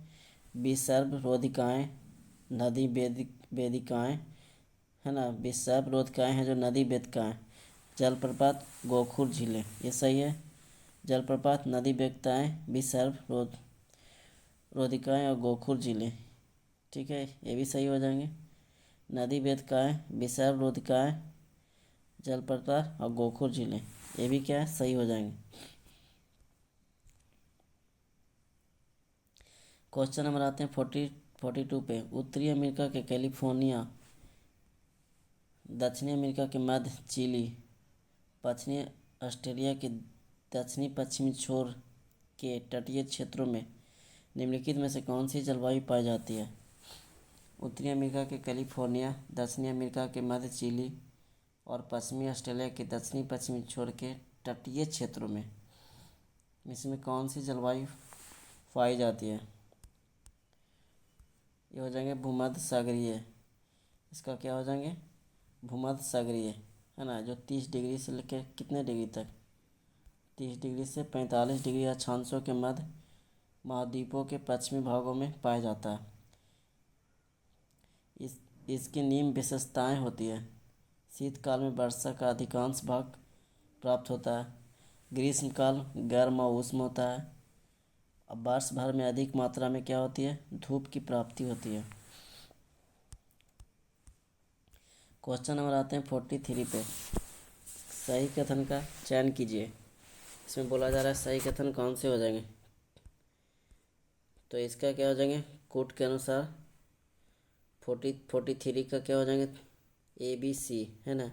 विसर्ग रोधिकाएँ, नदी वेदिकाएँ है ना, विसर्ग रोधिकाएँ हैं जो नदी वेदिकाएँ। जलप्रपात गोखुर झीलें, ये सही है। जलप्रपात नदी वेदिकाएँ, विसर्ग रोधिकाएँ और गोखुर झीलें। ठीक है, ये भी सही हो जाएंगे। नदी वेदिकाएँ, विसर्ग रोधिकाएँ, जलप्रपात और गोखुर झीलें, ये भी क्या है? सही हो जाएंगे। क्वेश्चन नंबर आते हैं 42 पे। उत्तरी अमेरिका के कैलिफोर्निया, दक्षिणी अमेरिका के मध्य चिली, पश्चिमी ऑस्ट्रेलिया के दक्षिणी पश्चिमी छोर के तटीय क्षेत्रों में निम्नलिखित में से कौन सी जलवायु पाई जाती है? उत्तरी अमेरिका के कैलिफोर्निया, दक्षिणी अमेरिका के मध्य चिली और पश्चिमी ऑस्ट्रेलिया के दक्षिणी पश्चिमी छोर के तटीय क्षेत्रों में इसमें कौन सी जलवायु पाई जाती है? ये हो जाएंगे भूमध्य सागरीय। इसका क्या हो जाएंगे? भूमध्य सागरीय, है ना, जो 30 डिग्री से लेकर कितने डिग्री तक? 30 डिग्री से 45 डिग्री अक्षांशों के मध्य महाद्वीपों के पश्चिमी भागों में पाया जाता है। इसकी निम्न विशेषताएं होती है। शीतकाल में वर्षा का अधिकांश भाग प्राप्त होता है। ग्रीष्मकाल गर्म और उष्ण होता है। अब वर्ष भर में अधिक मात्रा में क्या होती है? धूप की प्राप्ति होती है। क्वेश्चन नंबर आते हैं 43 पे। सही कथन का चयन कीजिए। इसमें बोला जा रहा है सही कथन कौन से हो जाएंगे? तो इसका क्या हो जाएंगे? कोट के अनुसार 43 का क्या हो जाएंगे? ABC, है ना,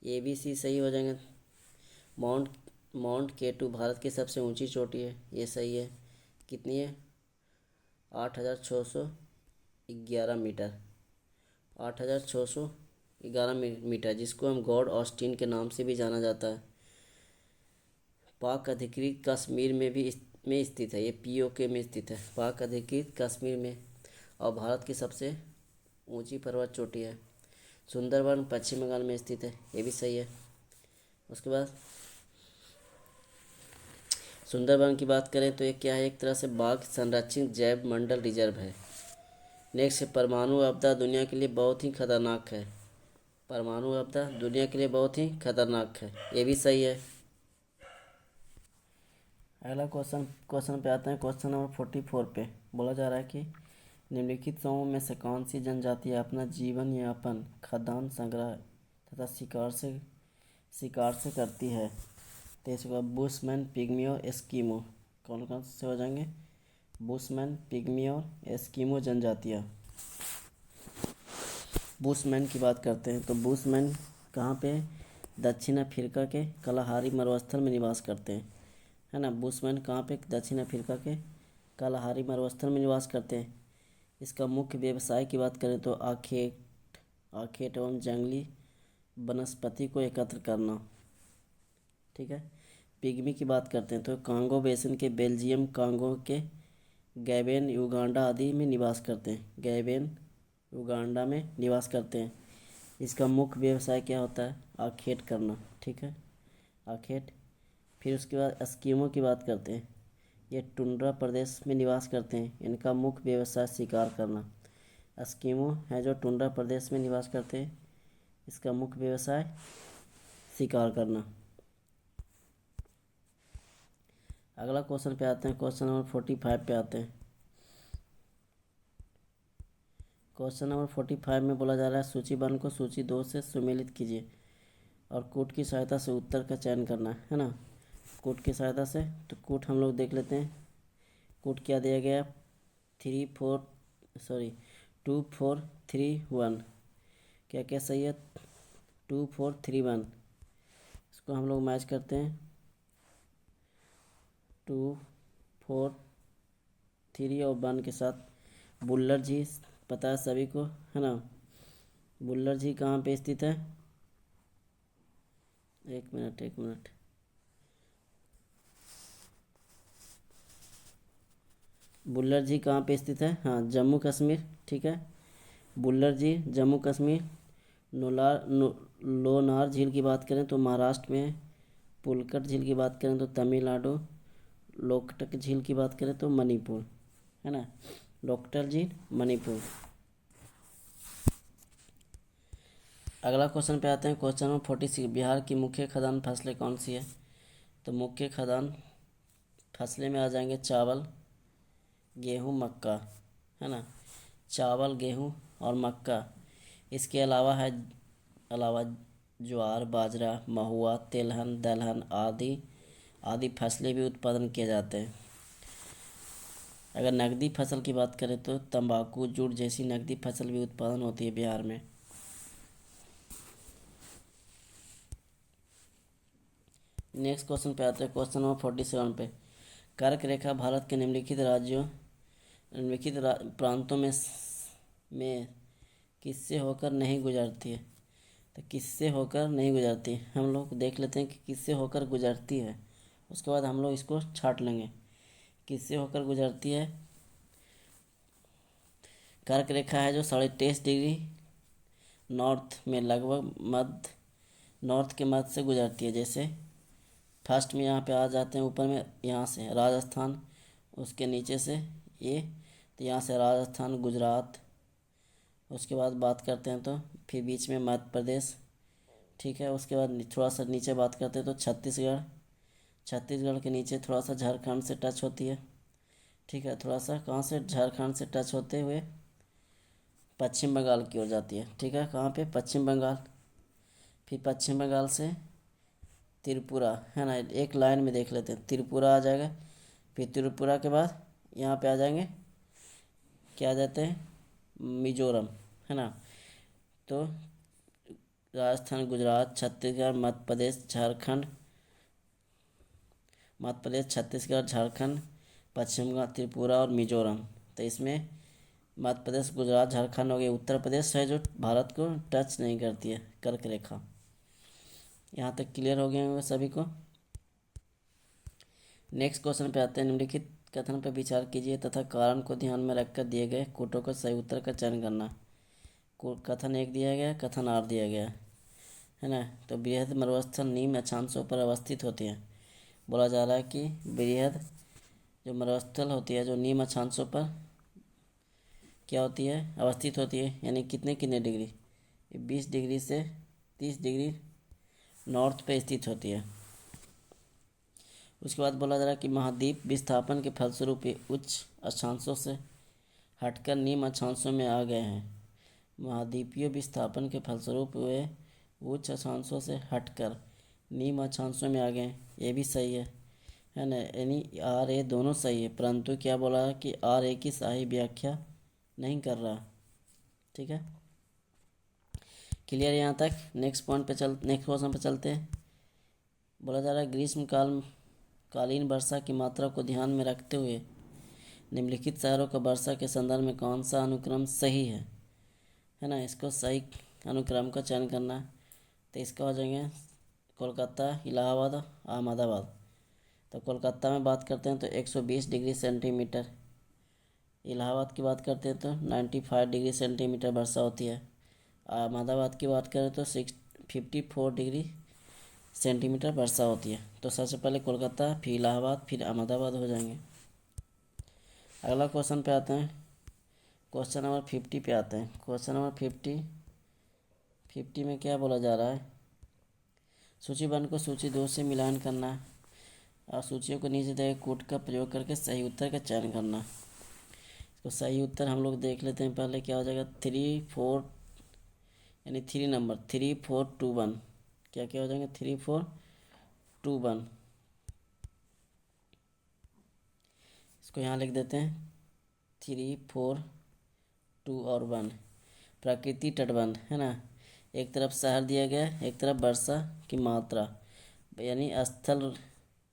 ABC सही हो जाएंगे। माउंट K2 भारत की सबसे ऊंची चोटी है, ये सही है। कितनी है? 8,611 मीटर। 8,611 मीटर, जिसको हम गॉड ऑस्टिन के नाम से भी जाना जाता है। पाक अधिकृत कश्मीर में भी में स्थित है। ये POK में स्थित है, पाक अधिकृत कश्मीर में। और भारत की सबसे ऊंची पर्वत चोटी है। सुंदरबन पश्चिम बंगाल में स्थित है, ये भी सही है। उसके बाद सुंदरबन की बात करें तो ये क्या है? एक तरह से बाघ संरक्षित जैव मंडल रिजर्व है। नेक्स्ट, परमाणु आपदा दुनिया के लिए बहुत ही खतरनाक है। परमाणु आपदा दुनिया के लिए बहुत ही खतरनाक है, ये भी सही है। अगला क्वेश्चन पे आते हैं। क्वेश्चन नंबर 44 पे बोला जा रहा है कि निम्नलिखित समूह में से कौन सी जनजाति अपना जीवन यापन खाद्यान्न संग्रह तथा शिकार से करती है? तो इसके बाद बुशमैन, पिग्मी और एस्किमो, कौन कौन से हो जाएंगे? बुशमैन, पिग्मी और एस्किमो जनजातियाँ। बुशमैन की बात करते हैं तो बुशमैन कहाँ पे? दक्षिण अफ्रीका के कलाहारी मरुस्थल में निवास करते हैं, है ना। बुशमैन कहाँ पे? दक्षिण अफ्रीका के कलाहारी मरुस्थल में निवास करते हैं। इसका मुख्य व्यवसाय की बात करें तो आखेट एवं जंगली वनस्पति को एकत्र करना। ठीक है। पिग्मी की बात करते हैं तो कांगो बेसिन के बेल्जियम, कांगो के गैबन, युगांडा आदि में निवास करते हैं। गैबन, युगांडा में निवास करते हैं। इसका मुख्य व्यवसाय क्या होता है? आखेट करना। ठीक है, आखेट। फिर उसके बाद एस्किमो की बात करते हैं। ये टुंड्रा प्रदेश में निवास करते हैं। इनका मुख्य व्यवसाय शिकार करना। एस्किमो है जो टुंड्रा प्रदेश में निवास करते हैं, इसका मुख्य व्यवसाय शिकार करना। अगला क्वेश्चन पे आते हैं, क्वेश्चन नंबर 45 पे आते हैं। क्वेश्चन नंबर 45 में बोला जा रहा है सूची 1 को सूची 2 से सुमेलित कीजिए और कूट की सहायता से उत्तर का चयन करना है ना। कूट की सहायता से, तो कूट हम लोग देख लेते हैं। कूट क्या दिया गया, 2 4 3 1। क्या क्या सही है, 2 4 3 1। इसको हम लोग मैच करते हैं, 2 4 3 और 1 के साथ। बुल्लर झील पता है सभी को, है ना। बुल्लर झील कहाँ पे स्थित है, एक मिनट। बुल्लर झील कहाँ पे स्थित है, हाँ जम्मू कश्मीर, ठीक है। बुल्लर झील जम्मू कश्मीर। लोनार झील की बात करें तो महाराष्ट्र में है। पुलकट झील की बात करें तो तमिलनाडु। लोकटक झील की बात करें तो मणिपुर, है ना। लोकटक झील मणिपुर। अगला क्वेश्चन पे आते हैं, क्वेश्चन नंबर 46। बिहार की मुख्य खदान फसलें कौन सी है, तो मुख्य खदान फसलें में आ जाएंगे चावल, गेहूँ, मक्का, है ना। चावल, गेहूँ और मक्का। इसके अलावा ज्वार, बाजरा, महुआ, तिलहन, दलहन आदि फसलें भी उत्पादन किए जाते हैं। अगर नकदी फसल की बात करें तो तंबाकू, जूट जैसी नकदी फसल भी उत्पादन होती है बिहार में। नेक्स्ट क्वेश्चन पे आते हैं, क्वेश्चन नंबर 47 पे। कर्क रेखा भारत के निम्नलिखित प्रांतों में किससे होकर नहीं गुजरती है, तो किससे होकर नहीं गुजरती, हम लोग देख लेते हैं कि किससे होकर गुजरती है। उसके बाद हम लोग इसको छाट लेंगे, किससे होकर गुजरती है। कर्क रेखा है जो 23.5 डिग्री नॉर्थ में लगभग नॉर्थ के मध्य से गुजरती है। जैसे फर्स्ट में यहाँ पे आ जाते हैं, ऊपर में यहाँ से राजस्थान, उसके नीचे से ये, तो यहाँ से राजस्थान, गुजरात। उसके बाद बात करते हैं तो फिर बीच में मध्य प्रदेश, ठीक है। उसके बाद थोड़ा सा नीचे बात करते हैं तो छत्तीसगढ़ के नीचे थोड़ा सा झारखंड से टच होती है, ठीक है। थोड़ा सा कहाँ से, झारखंड से टच होते हुए पश्चिम बंगाल की ओर जाती है, ठीक है। कहाँ पे, पश्चिम बंगाल। फिर पश्चिम बंगाल से त्रिपुरा, है ना, एक लाइन में देख लेते हैं। त्रिपुरा आ जाएगा, फिर त्रिपुरा के बाद यहाँ पे आ जाएंगे, क्या आ जाते हैं, मिजोरम, है ना। तो राजस्थान, गुजरात, छत्तीसगढ़, मध्य प्रदेश, छत्तीसगढ़, झारखंड, पश्चिम बंगाल, त्रिपुरा और मिजोरम। तो इसमें मध्य प्रदेश, गुजरात, झारखंड हो गए। उत्तर प्रदेश है जो भारत को टच नहीं करती है कर्क रेखा। यहाँ तक क्लियर हो गए होंगे सभी को। नेक्स्ट क्वेश्चन पे आते हैं, निम्नलिखित कथन पर विचार कीजिए तथा कारण को ध्यान में रखकर दिए गए कोटों का सही उत्तर का चयन करना। कथन 1 दिया गया, कथन 8 दिया गया, है ना। तो बृहद मरुस्थल निम्न अक्षांशों पर अवस्थित होती है। बोला जा रहा है कि बृहद जो मरुस्थल होती है जो निम्न अक्षांशों पर क्या होती है, अवस्थित होती है, यानी कितने कितने डिग्री, 20 डिग्री से 30 डिग्री नॉर्थ पे स्थित होती है। उसके बाद बोला जा रहा है कि महाद्वीप विस्थापन के फलस्वरूप उच्च अक्षांशों से हटकर निम्न अक्षांशों में आ गए हैं। महाद्वीपीय विस्थापन के फलस्वरूप वे उच्च अक्षांशों से हटकर निम्न अक्षांशों में आ गए, ये भी सही है ना। यानी आर ए दोनों सही है, परंतु क्या बोला है कि आर ए की सही व्याख्या नहीं कर रहा, ठीक है। क्लियर यहाँ तक। नेक्स्ट क्वेश्चन पे चलते हैं। बोला जा रहा है ग्रीष्मकालीन वर्षा की मात्रा को ध्यान में रखते हुए निम्नलिखित शहरों का वर्षा के संदर्भ में कौन सा अनुक्रम सही है ना। इसको सही अनुक्रम का चयन करना है। तो इसका हो जाएंगे कोलकाता, इलाहाबाद, अहमदाबाद। तो कोलकाता में बात करते हैं तो 120 डिग्री सेंटीमीटर, इलाहाबाद की बात करते हैं तो 95 डिग्री सेंटीमीटर वर्षा होती है। अहमदाबाद की बात करें तो 54 डिग्री सेंटीमीटर वर्षा होती है। तो सबसे पहले कोलकाता, फिर इलाहाबाद, फिर अहमदाबाद हो जाएंगे। अगला क्वेश्चन पे आते हैं, क्वेश्चन नंबर 50 पे आते हैं। क्वेश्चन नंबर 50 में क्या बोला जा रहा है, सूची 1 को सूची 2 से मिलान करना है और सूचियों को नीचे दिए कोड का प्रयोग करके सही उत्तर का चयन करना। तो सही उत्तर हम लोग देख लेते हैं पहले, क्या हो जाएगा 3 4 यानी 3 नंबर 3 4 2 1, क्या क्या हो जाएंगे 3 4 2 1। इसको यहाँ लिख देते हैं 3 4 2 और 1। प्रकृति तटबंध है ना, एक तरफ शहर दिया गया, एक तरफ वर्षा की मात्रा, यानी स्थल,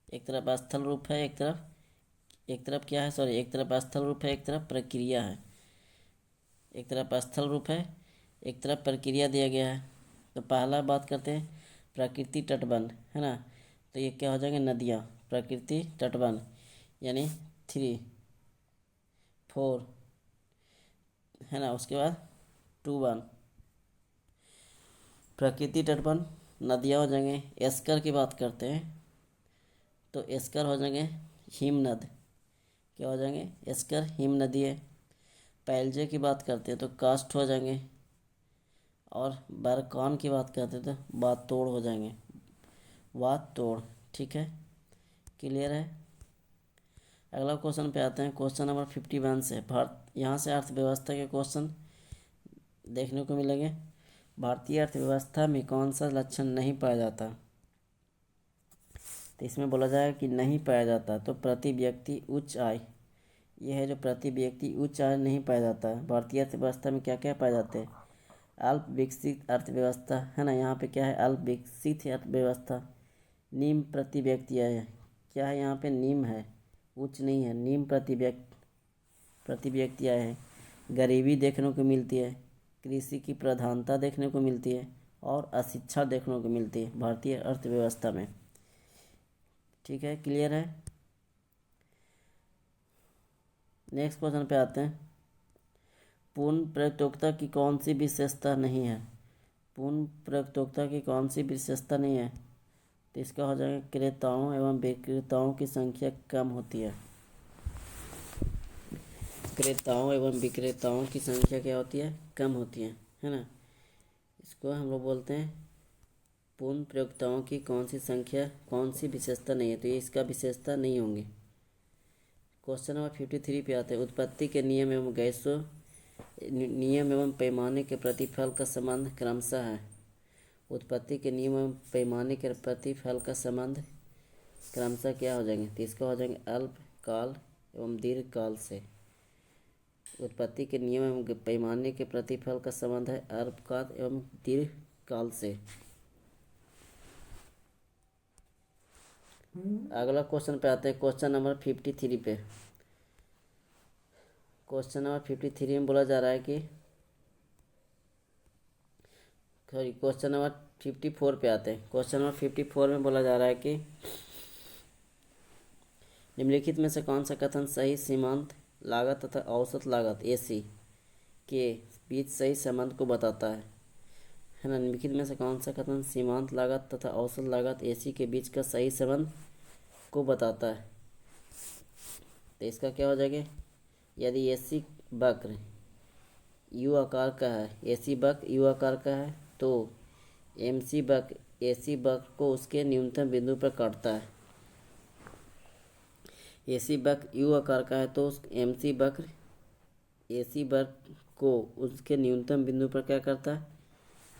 एक तरफ स्थल रूप है, एक तरफ क्या है, सॉरी, एक तरफ स्थल रूप है, एक तरफ प्रक्रिया है। एक तरफ स्थल रूप है, एक तरफ प्रक्रिया दिया गया है। तो पहला बात करते हैं प्रकृति तटबंध है ना, तो ये क्या हो जाएंगे नदियाँ, प्रकृति तटबंध यानी 3 4 है ना, उसके बाद 2 1 प्रकृति तटबंध नदियाँ हो जाएंगे। एस्कर की बात करते हैं तो एस्कर हो जाएंगे हिमनद, क्या हो जाएंगे एस्कर हिम नदी है। पैलजे की बात करते हैं तो कास्ट हो जाएंगे, और बरकान की बात करते हैं तो बात तोड़ हो जाएंगे, बात तोड़। ठीक है, क्लियर है। अगला क्वेश्चन पे आते हैं, क्वेश्चन नंबर 51 से भारत, यहाँ से अर्थव्यवस्था के क्वेश्चन देखने को मिलेंगे। भारतीय अर्थव्यवस्था में कौन सा लक्षण नहीं पाया जाता, तो इसमें बोला जाएगा कि नहीं पाया जाता तो प्रति व्यक्ति उच्च आय, यह है जो प्रति व्यक्ति उच्च आय नहीं पाया जाता है। भारतीय अर्थव्यवस्था में क्या क्या पाए जाते हैं, अल्प विकसित अर्थव्यवस्था है ना, यहाँ पे क्या है अल्प विकसित अर्थव्यवस्था। निम्न प्रति व्यक्ति आय है, क्या है यहाँ पे निम्न है, उच्च नहीं है, निम्न प्रति व्यक्ति आय है। गरीबी देखने को मिलती है, कृषि की प्रधानता देखने को मिलती है, और अशिक्षा देखने को मिलती है भारतीय अर्थव्यवस्था में। ठीक है, क्लियर है। नेक्स्ट क्वेश्चन पे आते हैं, पूर्ण प्रयोक्ता की कौन सी विशेषता नहीं है, पूर्ण प्रयोक्ता की कौन सी विशेषता नहीं है, तो इसका हो जाएगा क्रेताओं एवं विक्रेताओं की संख्या कम होती है। क्रेताओं एवं विक्रेताओं की संख्या क्या होती है, कम होती है ना। इसको हम लोग बोलते हैं पूर्ण प्रयोक्ताओं की कौन सी संख्या, कौन सी विशेषता नहीं है, तो ये इसका विशेषता नहीं होंगी। क्वेश्चन नंबर 53 पे आते हैं, उत्पत्ति के नियम एवं गैसों नियम एवं पैमाने के प्रतिफल का संबंध क्रमशः है। उत्पत्ति के नियम एवं पैमाने के प्रतिफल का संबंध क्रमशः क्या हो जाएंगे, तो इसका हो जाएंगे अल्पकाल एवं दीर्घकाल से। उत्पत्ति के नियम एवं पैमाने के प्रतिफल का संबंध है अल्पकाल एवं दीर्घकाल से। अगला क्वेश्चन पे आते हैं, क्वेश्चन नंबर 53 पे। क्वेश्चन नंबर 53 में बोला जा रहा है कि, क्वेश्चन नंबर 54 पे आते हैं। क्वेश्चन नंबर 54 में बोला जा रहा है कि निम्नलिखित में से कौन सा कथन सही सीमांत लागत तथा औसत लागत एसी के बीच सही संबंध को बताता है ना। निम्नलिखित में से कौन सा कथन सीमांत लागत तथा औसत लागत एसी के बीच का सही संबंध को बताता है, तो इसका क्या हो जाएगा, यदि एसी वक्र यू आकार का है, एसी वक्र यू आकार का है, तो एमसी वक्र एसी वक्र को उसके न्यूनतम बिंदु पर काटता है। एसी वक्र यू आकार का है तो उस एमसी वक्र एसी वक्र को उसके न्यूनतम बिंदु पर क्या करता है,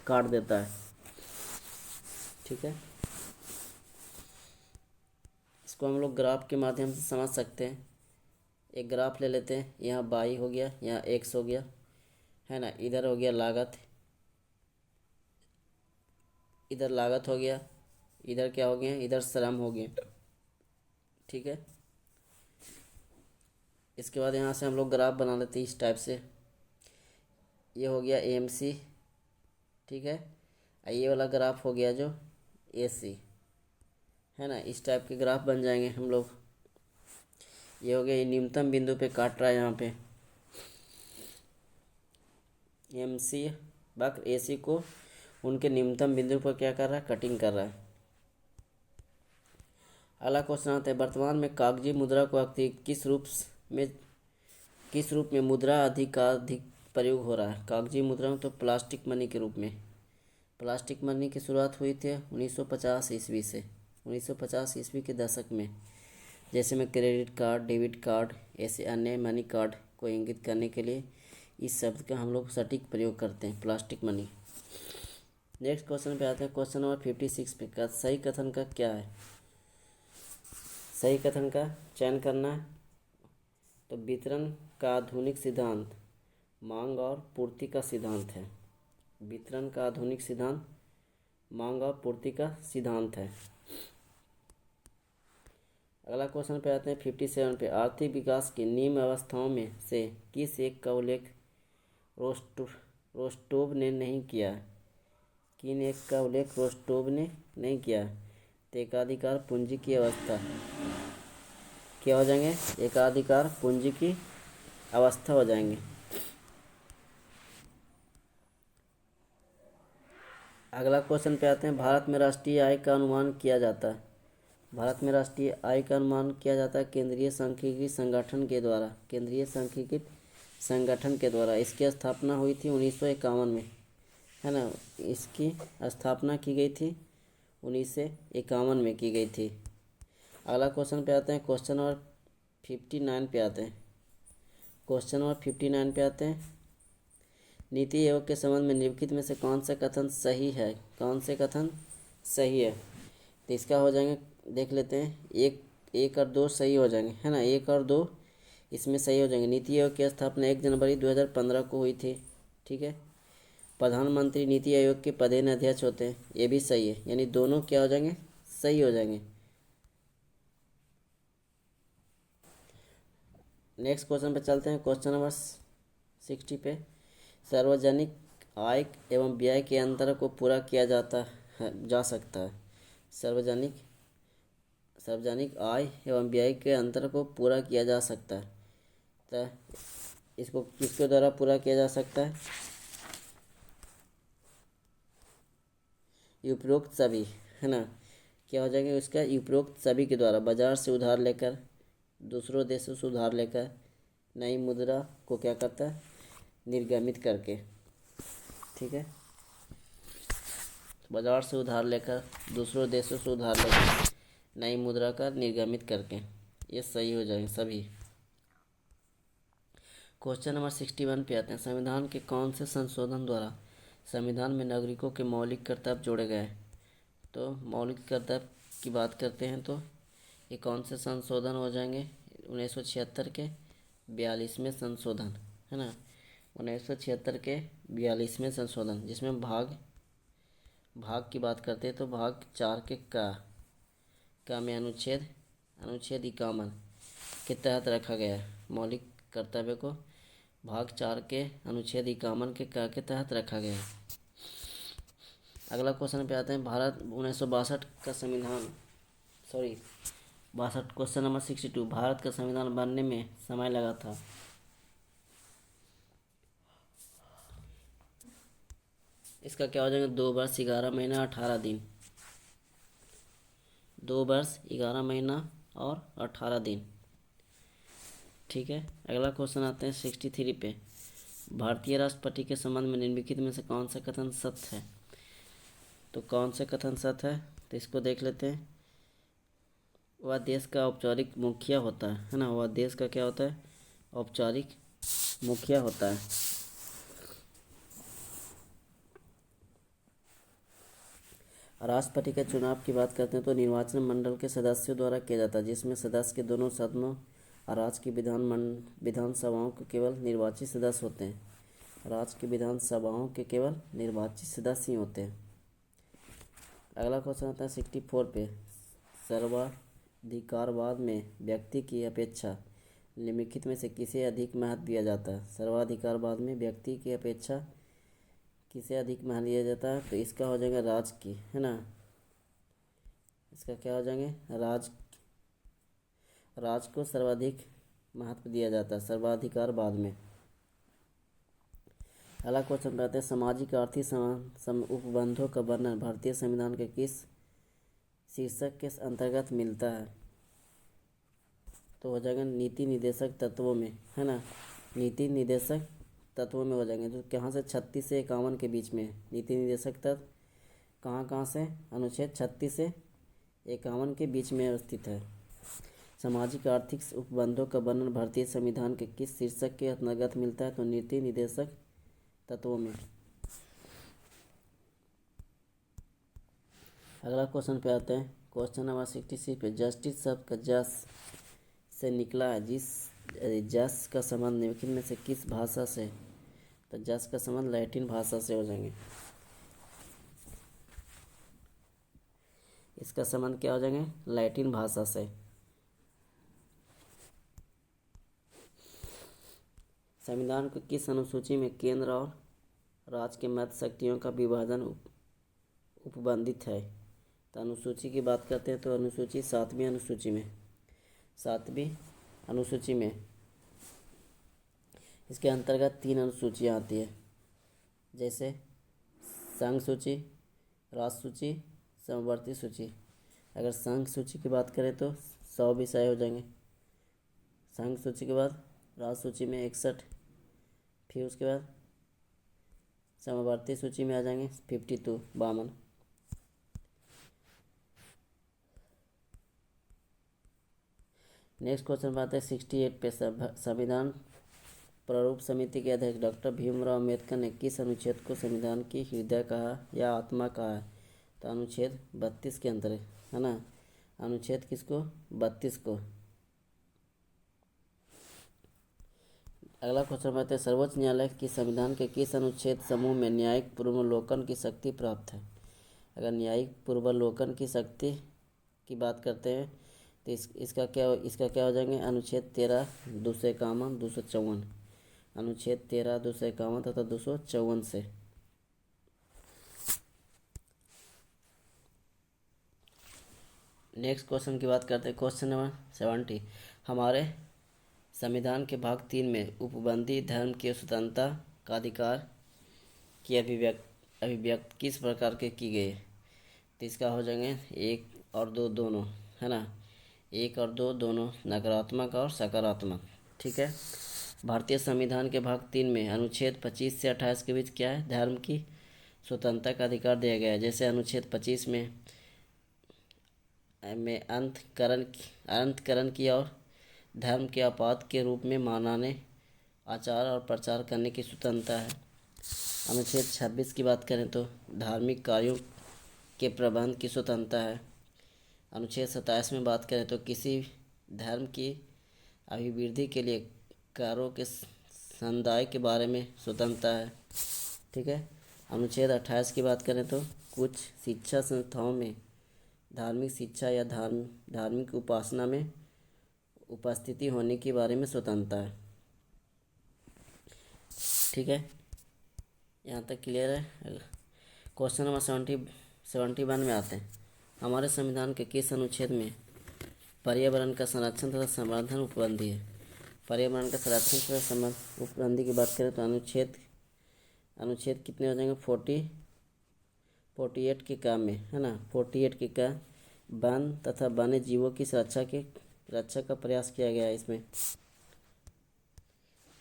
काट देता है। ठीक है, इसको हम लोग ग्राफ के माध्यम से समझ सकते हैं। एक ग्राफ ले लेते हैं, यहाँ वाई हो गया, यहाँ एक्स हो गया है ना, इधर हो गया लागत, इधर लागत हो गया, इधर क्या हो गया, इधर श्रम हो गया। ठीक है, इसके बाद यहाँ से हम लोग ग्राफ बना लेते हैं इस टाइप से। ये हो गया एएमसी, ठीक है, ये वाला ग्राफ हो गया जो एसी है ना, इस टाइप के ग्राफ बन जाएंगे हम लोग। ये हो गया, ये न्यूनतम बिंदु पे काट रहा है, यहाँ पे एमसी वक्र एसी को उनके न्यूनतम बिंदु पर क्या कर रहा है, कटिंग कर रहा है। अगला क्वेश्चन आता है, वर्तमान में कागजी मुद्रा को किस रूप में किस रूप में मुद्रा अधिकाधिक प्रयोग हो रहा है? कागजी मुद्राओं तो प्लास्टिक मनी के रूप में। प्लास्टिक मनी की शुरुआत हुई थी 1950 ईस्वी से। 1950 ईस्वी के दशक में, जैसे में क्रेडिट कार्ड, डेबिट कार्ड, ऐसे अन्य मनी कार्ड को इंगित करने के लिए इस शब्द का हम लोग सटीक प्रयोग करते हैं, प्लास्टिक मनी। नेक्स्ट क्वेश्चन पे आते हैं, क्वेश्चन नंबर 56 पे। सही कथन का क्या है? सही कथन का चयन करना है। तो वितरण का आधुनिक सिद्धांत मांग और पूर्ति का सिद्धांत है। वितरण का आधुनिक सिद्धांत मांग और पूर्ति का सिद्धांत है। अगला क्वेश्चन पे आते हैं 57 पे। आर्थिक विकास की निम्न अवस्थाओं में से किस एक का उल्लेख रोस्टोव ने नहीं किया? किन एक का उल्लेख रोस्टोव ने नहीं किया? तो एकाधिकार पूंजी की अवस्था क्या हो जाएंगे? एकाधिकार पूंजी की अवस्था हो जाएंगे। अगला क्वेश्चन पे आते हैं, भारत में राष्ट्रीय आय का अनुमान किया जाता है। भारत में राष्ट्रीय आय का अनुमान किया जाता है केंद्रीय सांख्यिकी संगठन के द्वारा। केंद्रीय सांख्यिकी संगठन के द्वारा इसकी स्थापना हुई थी 1951 में, है ना। इसकी स्थापना की गई थी 1951 में की गई थी। अगला क्वेश्चन पे आते हैं, क्वेश्चन नंबर 59 पे आते हैं। क्वेश्चन नंबर 59 पे आते हैं, नीति आयोग के संबंध में निम्नलिखित में से कौन सा कथन सही है? कौन से कथन सही है? तो इसका हो जाएंगे, देख लेते हैं। एक और दो सही हो जाएंगे, है ना। एक और दो इसमें सही हो जाएंगे। नीति आयोग की स्थापना 1 जनवरी 2015 को हुई थी, ठीक है। प्रधानमंत्री नीति आयोग के पदेन अध्यक्ष होते हैं, ये भी सही है। यानी दोनों क्या हो जाएंगे? सही हो जाएंगे। नेक्स्ट क्वेश्चन पे चलते हैं, क्वेश्चन नंबर 60 पे। सार्वजनिक आय एवं व्यय के अंतर को पूरा किया जा सकता है। सार्वजनिक आय एवं व्यय के अंतर को पूरा किया जा सकता है। तो इसको किसके द्वारा पूरा किया जा सकता है? उपरोक्त सभी, है ना। क्या हो जाएंगे इसका? उपरोक्त सभी के द्वारा, बाजार से उधार लेकर, दूसरों देशों से उधार लेकर, नई मुद्रा को क्या करता है? निर्गमित करके, ठीक है। बाजार से उधार लेकर, दूसरों देशों से उधार लेकर, नई मुद्रा का निर्गमित करके, ये सही हो जाएंगे सभी। क्वेश्चन नंबर 61 पे आते हैं, संविधान के कौन से संशोधन द्वारा संविधान में नागरिकों के मौलिक कर्तव्य जोड़े गए? तो मौलिक कर्तव्य की बात करते हैं तो ये कौन से संशोधन हो जाएंगे? 1976 के 42वें संशोधन, है ना। 1976 के 42वें संशोधन, जिसमें भाग की बात करते हैं तो भाग 4 के का में अनुच्छेद 51 के तहत रखा गया है। मौलिक कर्तव्य को भाग 4 के अनुच्छेद 51 के के तहत रखा गया है। अगला क्वेश्चन पे आते हैं, भारत 1962 का संविधान, 62, क्वेश्चन नंबर 62। भारत का संविधान बनने में समय लगा था। इसका क्या हो जाएगा? 2 वर्ष 11 महीना 18 दिन। 2 वर्ष 11 महीना और 18 दिन, ठीक है। अगला क्वेश्चन आते हैं 63 पे। भारतीय राष्ट्रपति के संबंध में निम्नलिखित में से कौन सा कथन सत्य है? तो कौन सा कथन सत्य है? तो इसको देख लेते हैं। वह देश का औपचारिक मुखिया होता है ना। वह देश का क्या होता है? औपचारिक मुखिया होता है। राष्ट्रपति के चुनाव की बात करते हैं तो निर्वाचन मंडल के सदस्यों द्वारा किया जाता है, जिसमें सदस्य के दोनों सदनों और राज्य की विधानसभाओं के केवल निर्वाचित सदस्य होते हैं। राज्य की विधानसभाओं के केवल निर्वाचित सदस्य ही होते हैं। अगला क्वेश्चन आता है 64 पे। सर्वाधिकारवाद में व्यक्ति की अपेक्षा निम्नलिखित में से किसे अधिक महत्व दिया जाता है? सर्वाधिकारवाद में व्यक्ति की अपेक्षा किसे अधिक महत्व दिया जाता है? तो इसका हो जाएगा राज्य की, है ना। इसका क्या हो जाएंगे? राज्य को सर्वाधिक महत्व दिया जाता है सर्वाधिकारवाद में। अगला क्वेश्चन पे आते हैं, सामाजिक आर्थिक उपबंधों का वर्णन भारतीय संविधान के किस शीर्षक के अंतर्गत मिलता है? तो हो जाएगा नीति निर्देशक तत्वों में, है ना। नीति निर्देशक तत्वों में हो जाएंगे, जो कहाँ से 36 से 51 के बीच में है। नीति निर्देशक तत्व कहाँ कहाँ से, अनुच्छेद 36 से 51 के बीच में अवस्थित है। सामाजिक आर्थिक उपबंधों का वर्णन भारतीय संविधान के किस शीर्षक के अंतर्गत मिलता है, तो नीति निर्देशक तत्वों में। अगला क्वेश्चन पे आते हैं, क्वेश्चन नंबर 66 पे। जस्टिस शब्द का जस से निकला है, जिस जस का संबंध निम्नलिखित में से किस भाषा से, तो जस का संबंध लैटिन भाषा से हो जाएंगे। इसका संबंध क्या हो जाएंगे, लैटिन भाषा से। संविधान को किस अनुसूची में केंद्र और राज्य के मध्य शक्तियों का विभाजन उपबंधित है, तो अनुसूची की बात करते हैं तो अनुसूची 7वीं अनुसूची में, 7वीं अनुसूची में इसके अंतर्गत 3 अनुसूचियाँ आती है, जैसे संघ सूची, राज्य सूची, समवर्ती सूची। अगर संघ सूची की बात करें तो 100 विषय हो जाएंगे। संघ सूची के बाद राज्य सूची में 61, फिर उसके बाद समवर्ती सूची में आ जाएंगे 52, 52। नेक्स्ट क्वेश्चन बात है 68 पे। संविधान प्रारूप समिति के अध्यक्ष डॉक्टर भीमराव अम्बेडकर ने किस अनुच्छेद को संविधान की हृदय कहा या आत्मा कहा है, तो अनुच्छेद 32 के अंतर्गत है ना। अनुच्छेद किसको, 32 को। अगला क्वेश्चन बात है, सर्वोच्च न्यायालय की संविधान के किस अनुच्छेद समूह में न्यायिक पूर्वावलोकन की शक्ति प्राप्त है। अगर न्यायिक पूर्वावलोकन की शक्ति की बात करते हैं तो इसका क्या हो जाएंगे, अनुच्छेद 13, 251, 254। अनुच्छेद 13, 251 तथा 254 से। नेक्स्ट क्वेश्चन की बात करते हैं, क्वेश्चन नंबर 70। हमारे संविधान के भाग 3 में उपबंधी धर्म की स्वतंत्रता का अधिकार की अभिव्यक्ति किस प्रकार के की गई है, तो इसका हो जाएंगे 1 और 2 दोनों, है ना। 1 और 2 दोनों, नकारात्मक और सकारात्मक, ठीक है। भारतीय संविधान के भाग 3 में अनुच्छेद 25 से 28 के बीच क्या है, धर्म की स्वतंत्रता का अधिकार दिया गया है। जैसे अनुच्छेद 25 में अंतकरण की और धर्म के आपात के रूप में मनाने, आचार और प्रचार करने की स्वतंत्रता है। अनुच्छेद 26 की बात करें तो धार्मिक कार्यों के प्रबंध की स्वतंत्रता है। अनुच्छेद 27 में बात करें तो किसी धर्म की अभिवृद्धि के लिए कार्यों के समुदाय के बारे में स्वतंत्रता है, ठीक है। अनुच्छेद 28 की बात करें तो कुछ शिक्षा संस्थाओं में धार्मिक शिक्षा या धार्मिक उपासना में उपस्थिति होने के बारे में स्वतंत्रता है, ठीक है। यहाँ तक क्लियर है। क्वेश्चन नंबर 71 में आते हैं। हमारे संविधान के किस अनुच्छेद में पर्यावरण का संरक्षण तथा संवर्धन उपबंधी है। पर्यावरण का संरक्षण तथा संवर्धन उपबंधी की बात करें तो अनुच्छेद कितने हो जाएंगे, 48 के काम में, है ना। 48 के का वन तथा वन्य जीवों की रक्षा का प्रयास किया गया है इसमें।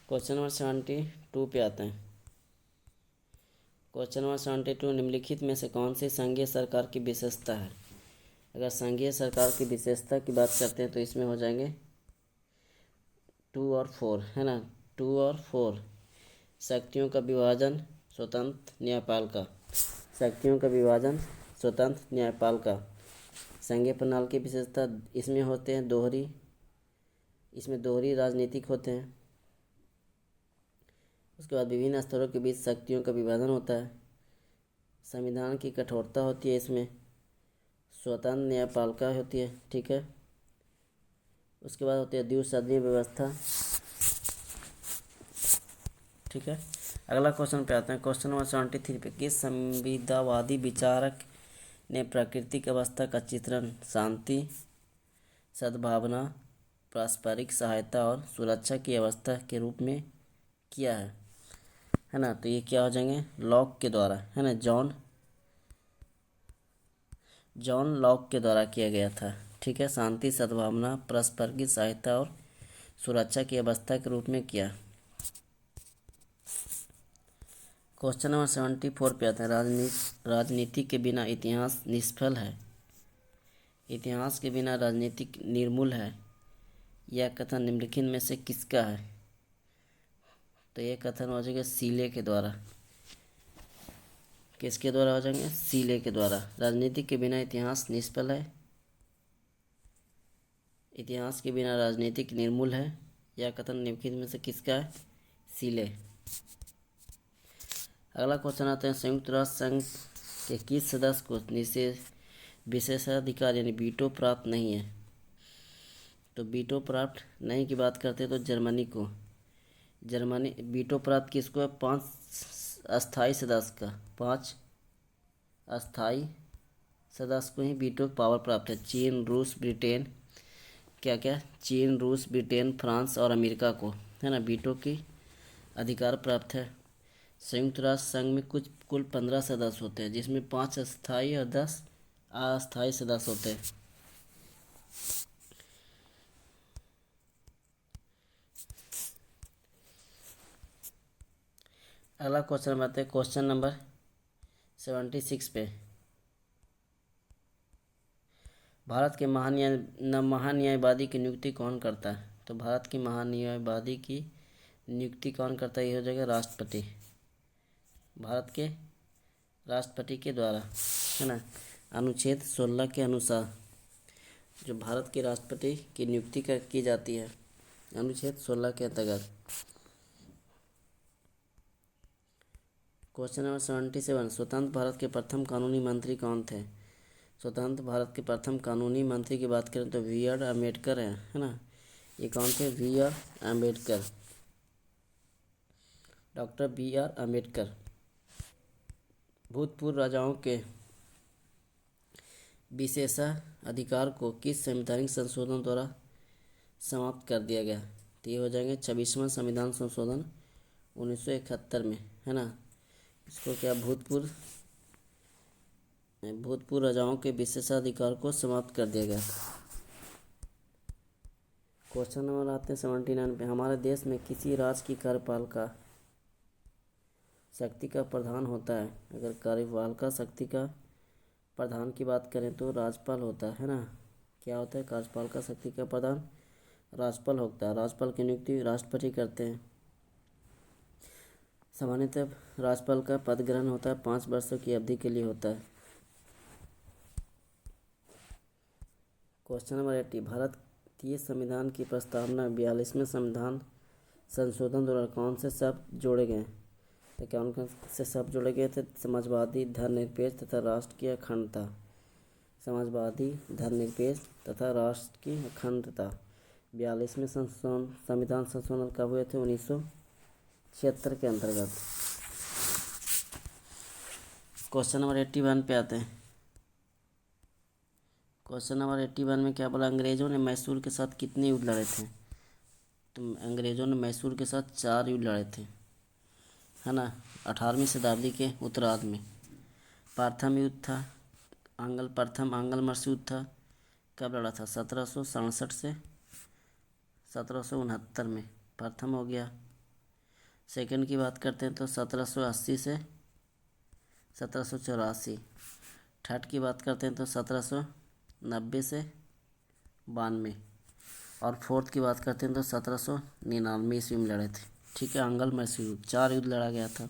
क्वेश्चन नंबर 72 पे आते हैं। क्वेश्चन नंबर 72, निम्नलिखित में से कौन सी संघीय सरकार की विशेषता है। अगर संघीय सरकार की विशेषता की बात करते हैं तो इसमें हो जाएंगे 2 और 4, है ना। 2 और 4, शक्तियों का विभाजन, स्वतंत्र न्यायपालिका। शक्तियों का विभाजन, स्वतंत्र न्यायपालिका। संघीय प्रणाली की विशेषता इसमें होते हैं दोहरी राजनीतिक होते हैं। उसके बाद विभिन्न स्तरों के बीच शक्तियों का विभाजन होता है। संविधान की कठोरता होती है, इसमें स्वतंत्र न्यायपालिका होती है, ठीक है। उसके बाद होती है द्विसदनीय व्यवस्था, ठीक है। अगला क्वेश्चन पे आते हैं। क्वेश्चन नंबर 73 पे, किस संविदावादी विचारक ने प्राकृतिक अवस्था का चित्रण शांति, सद्भावना, पारस्परिक सहायता और सुरक्षा की अवस्था के रूप में किया है ना। तो ये क्या हो जाएंगे, लॉक के द्वारा, है ना। जॉन लॉक के द्वारा किया गया था, ठीक है। शांति, सद्भावना, परस्पर की सहायता और सुरक्षा की अवस्था के रूप में किया। क्वेश्चन नंबर 74 पे आता है, राजनीति के बिना इतिहास निष्फल है। इतिहास के बिना राजनीति निर्मूल है। यह कथन निम्नलिखित में से किसका है? तो यह कथन हो जाएगा सीले के द्वारा। किसके द्वारा हो जाएंगे? सीले के द्वारा। राजनीति के बिना इतिहास निष्फल है, इतिहास के बिना राजनीतिक निर्मूल है। यह कथन निम्नलिखित में से किसका है? सीले। अगला क्वेश्चन आता है, संयुक्त राष्ट्र संघ के किस सदस्य को विशेषाधिकार यानी वीटो प्राप्त नहीं है? तो वीटो प्राप्त नहीं की बात करते हैं तो जर्मनी वीटो प्राप्त किसको है? 5 अस्थाई सदस्य का, 5 अस्थाई सदस्य को ही वीटो पावर प्राप्त है। चीन, रूस, ब्रिटेन, चीन, रूस, ब्रिटेन, फ्रांस और अमेरिका को, है ना, वीटो की अधिकार प्राप्त है। संयुक्त राष्ट्र संघ में कुल 15 सदस्य होते हैं, जिसमें 5 अस्थाई और 10 अस्थाई सदस्य होते हैं। अगला क्वेश्चन बताते हैं, क्वेश्चन नंबर 76 पे, भारत के महान्यायवादी की नियुक्ति कौन करता है? तो भारत की महान्यायवादी की नियुक्ति कौन करता है? ये हो जाएगा राष्ट्रपति, भारत के राष्ट्रपति के द्वारा, है ना। अनुच्छेद 16 के अनुसार जो भारत के राष्ट्रपति की नियुक्ति की जाती है, अनुच्छेद 16 के अंतर्गत। क्वेश्चन नंबर 77, स्वतंत्र भारत के प्रथम कानूनी मंत्री कौन थे? स्वतंत्र भारत के प्रथम कानूनी मंत्री की बात करें तो बी.आर. अम्बेडकर है ना। ये कौन थे? B R. Ambedkar, doctor B R. Ambedkar. भूतपूर्व राजाओं के विशेषाधिकार को किस संवैधानिक संशोधन द्वारा समाप्त कर दिया गया? तो ये हो जाएंगे 26वां संविधान संशोधन 1971 में, है ना। इसको क्या भूतपूर्व राजाओं के विशेषाधिकार को समाप्त कर दिया गया। क्वेश्चन नंबर आते हैं 79 पे, हमारे देश में किसी राज्य की कार्यपालिका शक्ति का प्रधान होता है। अगर कार्यपालिका शक्ति का प्रधान की बात करें तो राज्यपाल होता है ना। क्या होता है? कार्यपालिका शक्ति का प्रधान राज्यपाल होता है। राज्यपाल की नियुक्ति राष्ट्रपति करते हैं। सामान्यतः राज्यपाल का पद ग्रहण होता है 5 वर्षों की अवधि के लिए होता है। क्वेश्चन नंबर 80, भारतीय संविधान की प्रस्तावना 42वें संविधान संशोधन द्वारा कौन से शब्द जोड़े गए? तो कौन कौन से शब्द जोड़े गए थे? समाजवादी, धर्मनिरपेक्ष तथा राष्ट्र की अखंडता। समाजवादी, धर्मनिरपेक्ष तथा राष्ट्र की अखंडता। 42वें संविधान संशोधन कब हुए थे? 1976 के अंतर्गत। क्वेश्चन नंबर 81 पे आते हैं। क्वेश्चन नंबर 81 में क्या बोला? अंग्रेजों ने मैसूर के साथ कितने युद्ध लड़े थे? तो अंग्रेजों ने मैसूर के साथ 4 युद्ध लड़े थे, है ना। 18वीं शताब्दी के उत्तरार्ध में प्रथम युद्ध था प्रथम आंग्ल मर्सी युद्ध था। कब लड़ा था? 1767 से 1769 में प्रथम हो गया। सेकंड की बात करते हैं तो 1780 से 1784। थर्ड की बात करते हैं तो 1790 से 92। और फोर्थ की बात करते हैं तो 1799 ईस्वी में लड़े थे। ठीक है, आंग्ल मर्सी युद्ध, 4 युद्ध लड़ा गया था।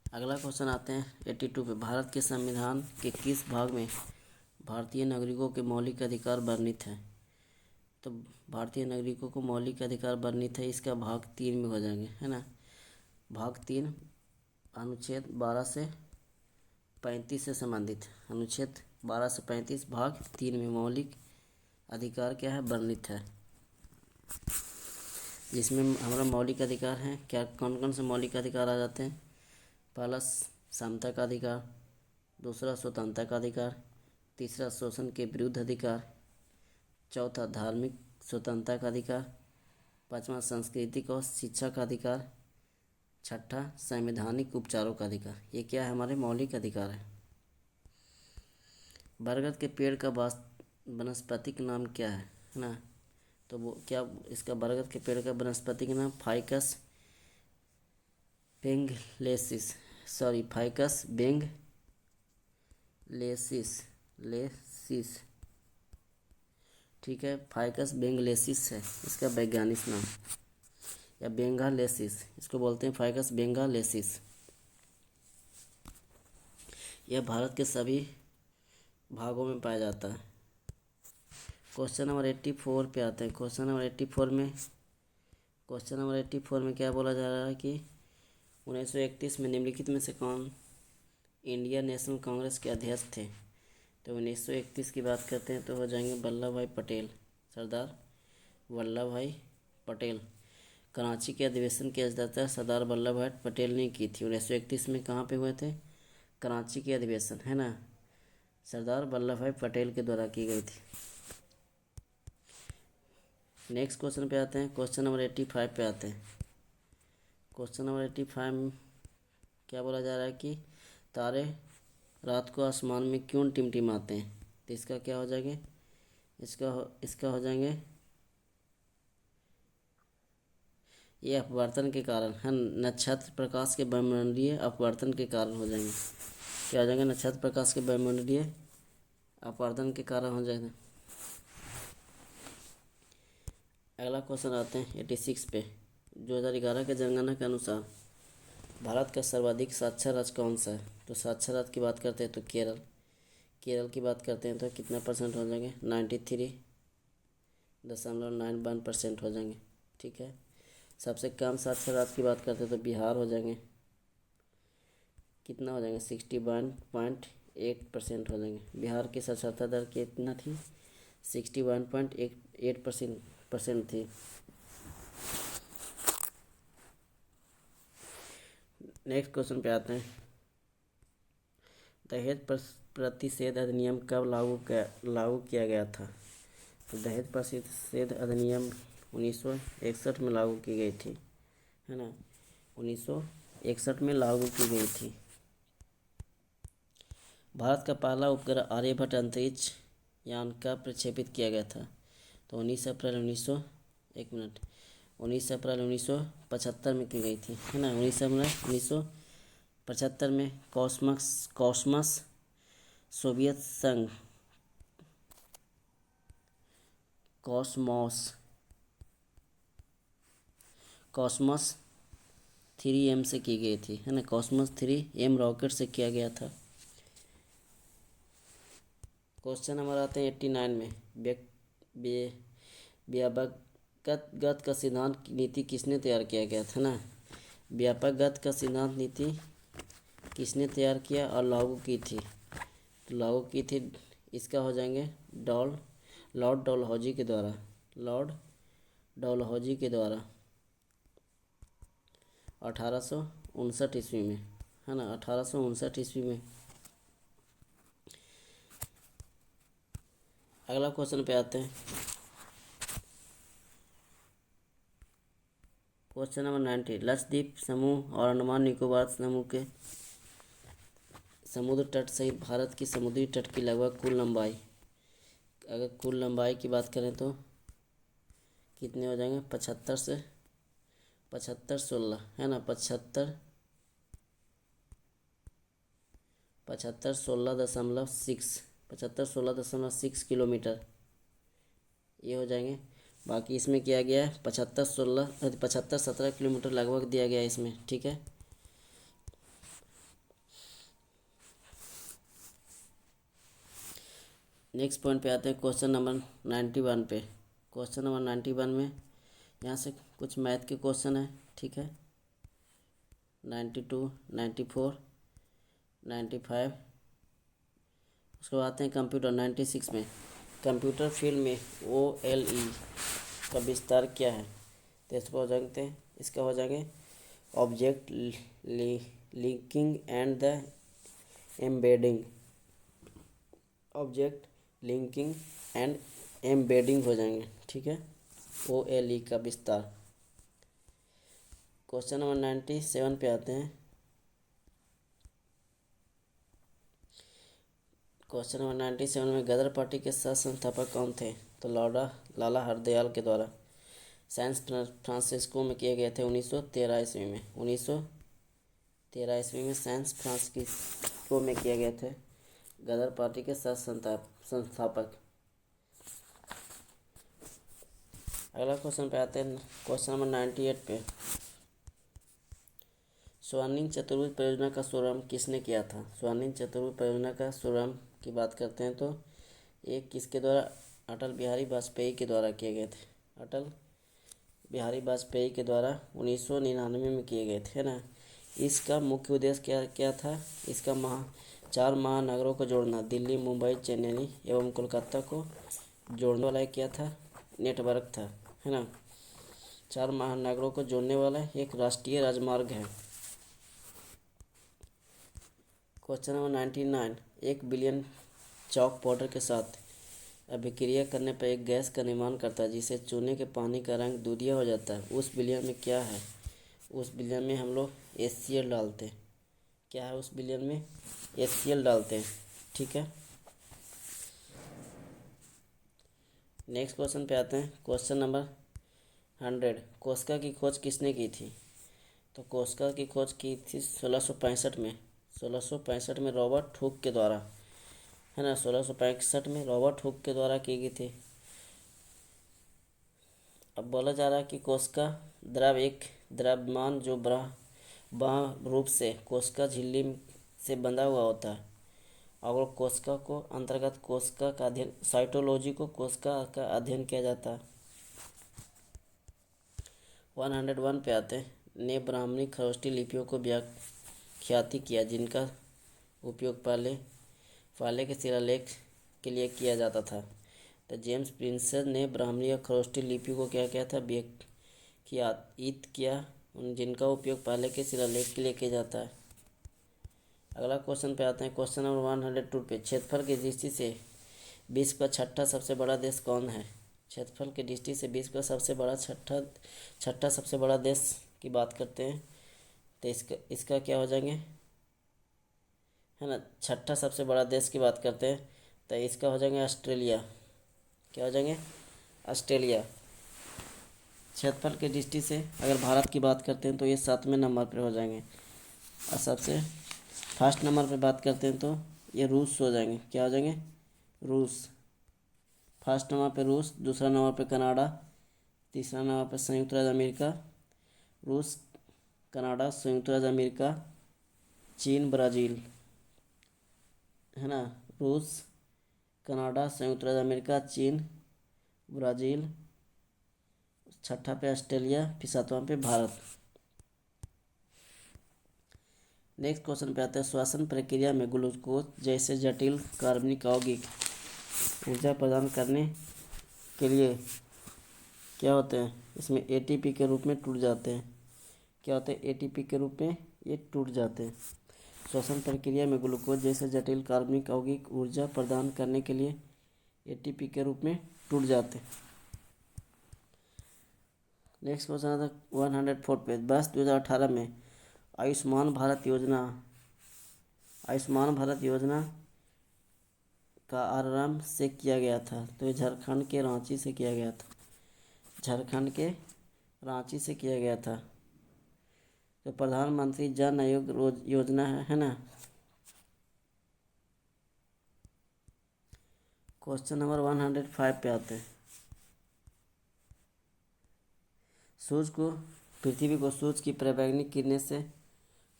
अगला क्वेश्चन आते हैं 82 पे, भारत के संविधान के किस भाग में भारतीय नागरिकों के मौलिक अधिकार वर्णित है? तो भारतीय नागरिकों को मौलिक अधिकार वर्णित है, इसका भाग 3 में हो जाएंगे, है ना। भाग 3 अनुच्छेद 12 से 35 से संबंधित। अनुच्छेद 12 से 35 भाग 3 में मौलिक अधिकार क्या है? वर्णित है, जिसमें हमारा मौलिक अधिकार हैं। क्या कौन कौन से मौलिक अधिकार आ जाते हैं? पहला समता का अधिकार, दूसरा स्वतंत्रता का अधिकार, तीसरा शोषण के विरुद्ध अधिकार, चौथा धार्मिक स्वतंत्रता का अधिकार, पांचवा सांस्कृतिक और शिक्षा का अधिकार, छठा संवैधानिक उपचारों का अधिकार। ये क्या है? हमारे मौलिक अधिकार है। बरगद के पेड़ का वनस्पतिक नाम क्या है ना? तो वो क्या, इसका बरगद के पेड़ का वनस्पतिक नाम फाइकस बेंगलेसिस, सॉरी फाइकस बेंगलेसिस, लेसिस, ठीक है। फाइकस बेंगलेसिस है इसका वैज्ञानिक नाम, या बेंगालेसिस, इसको बोलते हैं फाइकस बेंगालेसिस। यह भारत के सभी भागों में पाया जाता है। क्वेश्चन नंबर 84 पे आते हैं। क्वेश्चन नंबर 84 में क्या बोला जा रहा है कि 1931 में निम्नलिखित में से कौन इंडियन नेशनल कांग्रेस के अध्यक्ष थे। तो 1931 की बात करते हैं तो हो जाएंगे वल्लभ भाई पटेल, सरदार वल्लभ भाई पटेल। कराची के अधिवेशन की अध्यक्षता सरदार वल्लभ भाई पटेल ने की थी। 1931 में कहाँ पे हुए थे, कराची के अधिवेशन, है ना, सरदार वल्लभ भाई पटेल के द्वारा की गई थी। नेक्स्ट क्वेश्चन पे आते हैं। क्वेश्चन नंबर 85 पे आते हैं। क्वेश्चन नंबर 85 में क्या बोला जा रहा है कि तारे रात को आसमान में क्यों टिमटिमाते हैं। तो इसका क्या हो जाएंगे, इसका हो जाएंगे ये अपवर्तन के कारण है, नक्षत्र प्रकाश के वायुमंडलीय अपवर्तन के कारण हो जाएंगे। क्या हो जाएंगे, नक्षत्र प्रकाश के वायुमंडलीय अपवर्तन के कारण हो जाएंगे। अगला क्वेश्चन आते हैं 86 पे। 2011 के जनगणना के अनुसार भारत का सर्वाधिक साक्षर राज्य कौन सा है। तो साक्षर राज्य की बात करते हैं तो केरल की बात करते हैं तो कितना परसेंट हो जाएंगे, 93.91% हो जाएंगे, ठीक है। सबसे कम साक्षर राज्य की बात करते हैं तो बिहार हो जाएंगे, कितना हो जाएंगे, 61.8% हो जाएंगे। बिहार की साक्षरता दर कितना थी, 61.8% थी। नेक्स्ट क्वेश्चन पे आते हैं। दहेज प्रतिषेध अधिनियम कब लागू किया गया था। तो दहेज प्रतिषेध अधिनियम 1961 में लागू की गई थी, है ना, 1961 में लागू की गई थी। भारत का पहला उपग्रह आर्यभट्ट अंतरिक्ष यान कब प्रक्षेपित किया गया था। तो 19 अप्रैल 1975 में की गई थी, है ना, 19 अप्रैल 1975 में कॉस्मस सोवियत संघ कॉस्मोस 3M से की गई थी, है ना, कॉस्मोस 3M रॉकेट से किया गया था। क्वेश्चन नंबर आते हैं 89 में। व्यापक गत का सिद्धांत नीति किसने तैयार किया गया था ना। व्यापक गत का सिद्धांत नीति किसने तैयार किया और लागू की थी। तो लागू की थी, इसका हो जाएंगे लॉर्ड डलहौजी के द्वारा, लॉर्ड डलहौजी के द्वारा 1859 ईस्वी में, है ना, 1859 ईस्वी में। अगला क्वेश्चन पे आते हैं। Question number 90। लक्षद्वीप समूह और अंडमान निकोबार समूह के समुद्र तट सहित भारत की समुद्री तट की लगभग कुल लंबाई, अगर कुल लंबाई की बात करें तो कितने हो जाएंगे, 75 है ना, 75 किलोमीटर ये हो जाएंगे। बाकी इसमें किया गया है 75 किलोमीटर लगभग दिया गया है इसमें, ठीक है। नेक्स्ट पॉइंट पे आते हैं। क्वेश्चन नंबर 91 पे। क्वेश्चन नंबर 91 में यहाँ से कुछ मैथ के क्वेश्चन है, ठीक है। 92, 94, 95। उसके बाद आते हैं कंप्यूटर 96 में। कंप्यूटर फील्ड में OLE का विस्तार क्या है। तो इसको हो जानते हैं, इसका हो जाएंगे object linking and the embedding, object linking and embedding हो जाएंगे, ठीक है, OLE का विस्तार। क्वेश्चन नंबर 97 पे आते हैं। क्वेश्चन नंबर 97 में गदर पार्टी के सह संस्थापक कौन थे। तो लाला हरदयाल के द्वारा सैन फ्रांसिस्को में किए गए थे 1913 ईस्वी में, 1913 13 ईस्वी में सैन फ्रांसिस्को में किए गए थे। गदर पार्टी के साथ संस्थापक। अगला क्वेश्चन पे आते हैं, क्वेश्चन नंबर 98 पे। स्वर्णिम चतुर्भुज परियोजना का शुभारंभ किसने किया था? स्वर्णिम चतुर्भुज परियोजना का शुभारंभ की बात करते हैं तो ये किसके द्वारा? अटल बिहारी वाजपेयी के द्वारा किए गए थे। अटल बिहारी वाजपेयी के द्वारा 1999 में किए गए थे ना। इसका मुख्य उद्देश्य क्या क्या था? इसका 4 महानगरों को जोड़ना, दिल्ली, मुंबई, चेन्नई एवं कोलकाता को जोड़ने वाला क्या था? नेटवर्क था, है ना। 4 महानगरों को जोड़ने वाला एक राष्ट्रीय राजमार्ग है। Question number 99। 1 billion chalk powder के साथ अभिक्रिया करने पर एक गैस का निर्माण करता है जिसे चूने के पानी का रंग दूधिया हो जाता है। उस विलयन में क्या है? उस विलयन में हम लोग HCl डालते हैं। क्या है उस विलयन में? HCl डालते हैं, ठीक है। नेक्स्ट क्वेश्चन पे आते हैं, क्वेश्चन नंबर 100। कोस्का की खोज किसने की थी? तो कोस्का की खोज की थी 1665 में। 1665 में रॉबर्ट हुक के द्वारा, है ना। 1665 में रॉबर्ट हुक के द्वारा की गई थी। अब बोला जा रहा है कि कोस्का द्रव एक द्रव्यमान जो बाह्य रूप से कोस्का झिल्ली से बंधा हुआ होता है। और कोस्का को अंतर्गत कोस्का का अध्ययन, साइटोलॉजी को कोस्का का अध्ययन किया जाता है। 101 पे आते हैं, ने ब्राह्मणी खरोष्टी लिपियों को व्याख्याति किया जिनका उपयोग पहले के शिलालेख के लिए किया जाता था। तो जेम्स प्रिंसेप ने ब्राह्मणी और खरोष्टी लिपि को क्या किया था? व्याख्यात किया जिनका उपयोग पहले के शिलालेख के लिए किया जाता है। अगला क्वेश्चन पे आते हैं, क्वेश्चन नंबर 102 पे। क्षेत्रफल की दृष्टि से विश्व का छठा सबसे बड़ा देश कौन है? क्षेत्रफल की दृष्टि से विश्व का सबसे बड़ा छठा सबसे बड़ा देश की बात करते हैं तो इसका क्या हो जाएंगे, है ना। छठा सबसे बड़ा देश की बात करते हैं तो इसका हो जाएंगे ऑस्ट्रेलिया। क्या हो जाएंगे? ऑस्ट्रेलिया। क्षेत्रफल की दृष्टि से अगर भारत की बात करते हैं तो ये 7वें नंबर पर हो जाएंगे। और सबसे फर्स्ट नंबर पे बात करते हैं तो ये रूस हो जाएंगे। क्या हो जाएंगे? रूस। फर्स्ट नंबर पे रूस, दूसरा नंबर पे कनाडा, तीसरा नंबर पे संयुक्त राज्य अमेरिका। रूस, कनाडा, संयुक्त राज्य अमेरिका, चीन, ब्राज़ील, है ना। रूस, कनाडा, संयुक्त राज्य अमेरिका, चीन, ब्राज़ील। छठा पे ऑस्ट्रेलिया, फिर 7वां पे भारत। नेक्स्ट क्वेश्चन पे आते हैं, श्वसन प्रक्रिया में ग्लूकोज जैसे जटिल कार्बनिक यौगिक ऊर्जा प्रदान करने के लिए क्या होते हैं? इसमें ATP के रूप में टूट जाते हैं। क्या होते हैं? ATP के रूप में ये टूट जाते हैं। श्वसन प्रक्रिया में ग्लूकोज जैसे जटिल कार्बनिक यौगिक ऊर्जा प्रदान करने के लिए ATP के रूप में टूट जाते हैं। नेक्स्ट क्वेश्चन आता है 104 पे। वर्ष 2018 में आयुष्मान भारत योजना का आरंभ से किया गया था। तो ये झारखंड के रांची से किया गया था। झारखंड के रांची से किया गया था। तो प्रधानमंत्री जन आरोग्य योजना है ना। क्वेश्चन नंबर 105 पे आते हैं, पृथ्वी को सूरज की पराबैंगनी किरणें से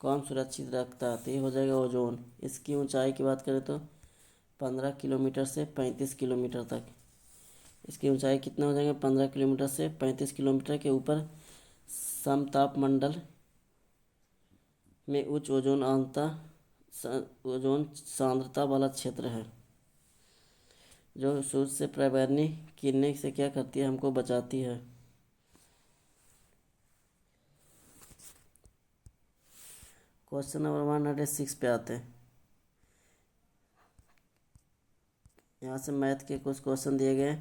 कौन सुरक्षित रखता है? तो ये हो जाएगा ओजोन। इसकी ऊंचाई की बात करें तो 15 किलोमीटर से 35 किलोमीटर तक। इसकी ऊंचाई कितना हो जाएगा? 15 किलोमीटर से 35 किलोमीटर के ऊपर समतापमंडल में उच्च ओजोन सांद्रता वाला क्षेत्र है जो सूरज से पराबैंगनी किरणें से क्या करती है? हमको बचाती है। क्वेश्चन नंबर 106 पे आते हैं। यहाँ से मैथ के कुछ क्वेश्चन दिए गए।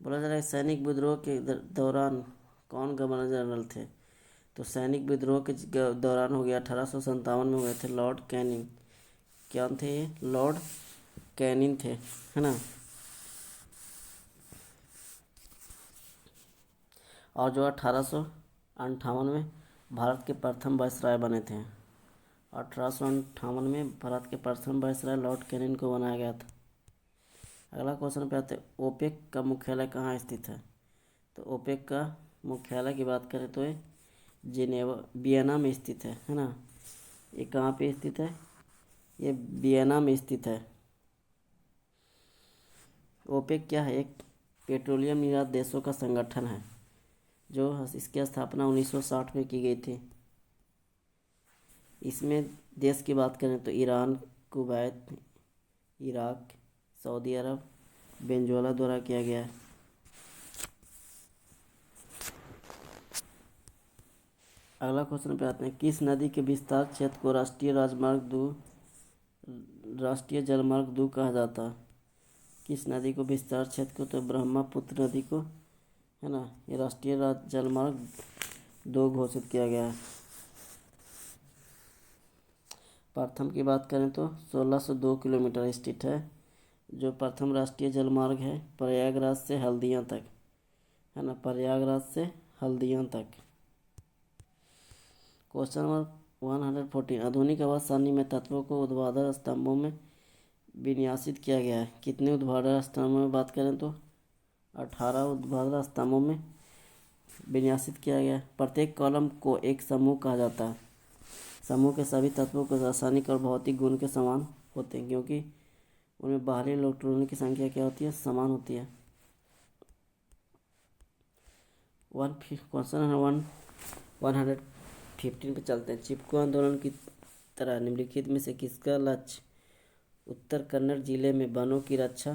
बोला जा रहा है सैनिक विद्रोह के दौरान कौन गवर्नर जनरल थे? तो सैनिक विद्रोह के दौरान हो गया 1857 में हुए थे लॉर्ड कैनिंग। क्या थे ये? लॉर्ड कैनिंग थे, है ना। और जो 1858 में भारत के प्रथम वायसराय बने थे। 1858 में भारत के प्रथम वायसराय लॉर्ड कैनिंग को बनाया गया था। अगला क्वेश्चन पे आते हैं, ओपेक का मुख्यालय कहाँ स्थित है? तो ओपेक का मुख्यालय की बात करें तो ये जिनेवा वियना में स्थित है ना। ये कहाँ पे स्थित है? ये वियना में स्थित है। ओपेक क्या है? एक पेट्रोलियम निर्यात देशों का संगठन है जो इसकी स्थापना 1960 में की गई थी। इसमें देश की बात करें तो ईरान, कुवैत, इराक, सऊदी अरब, वेनेजुएला द्वारा किया गया है। अगला क्वेश्चन पे आते हैं, किस नदी के विस्तार क्षेत्र को राष्ट्रीय जलमार्ग 2 कहा जाता है? किस नदी को विस्तार क्षेत्र को? तो ब्रह्मपुत्र नदी को, है ना। ये राष्ट्रीय जलमार्ग 2 घोषित किया गया है। प्रथम की बात करें तो 1602 किलोमीटर स्थित है। जो प्रथम राष्ट्रीय जलमार्ग है प्रयागराज से हल्दिया तक, है ना, प्रयागराज से हल्दिया तक। क्वेश्चन नंबर 114, आधुनिक आवास सारणी में तत्वों को ऊर्ध्वाधर स्तंभों में विन्यासित किया गया है। कितने ऊर्ध्वाधर स्तंभों में बात करें तो 18 ऊर्ध्वाधर स्तंभों में विन्यासित किया गया है। प्रत्येक कॉलम को एक समूह कहा जाता है। समूह के सभी तत्वों को रासायनिक और भौतिक गुण के समान होते हैं क्योंकि उनमें बाहरी इलेक्ट्रॉनों की संख्या क्या होती है? समान होती है। क्वेश्चन नंबर 115 पे चलते हैं। चिपको आंदोलन की तरह निम्नलिखित में से किसका लक्ष्य उत्तर कन्नड़ जिले में वनों की रक्षा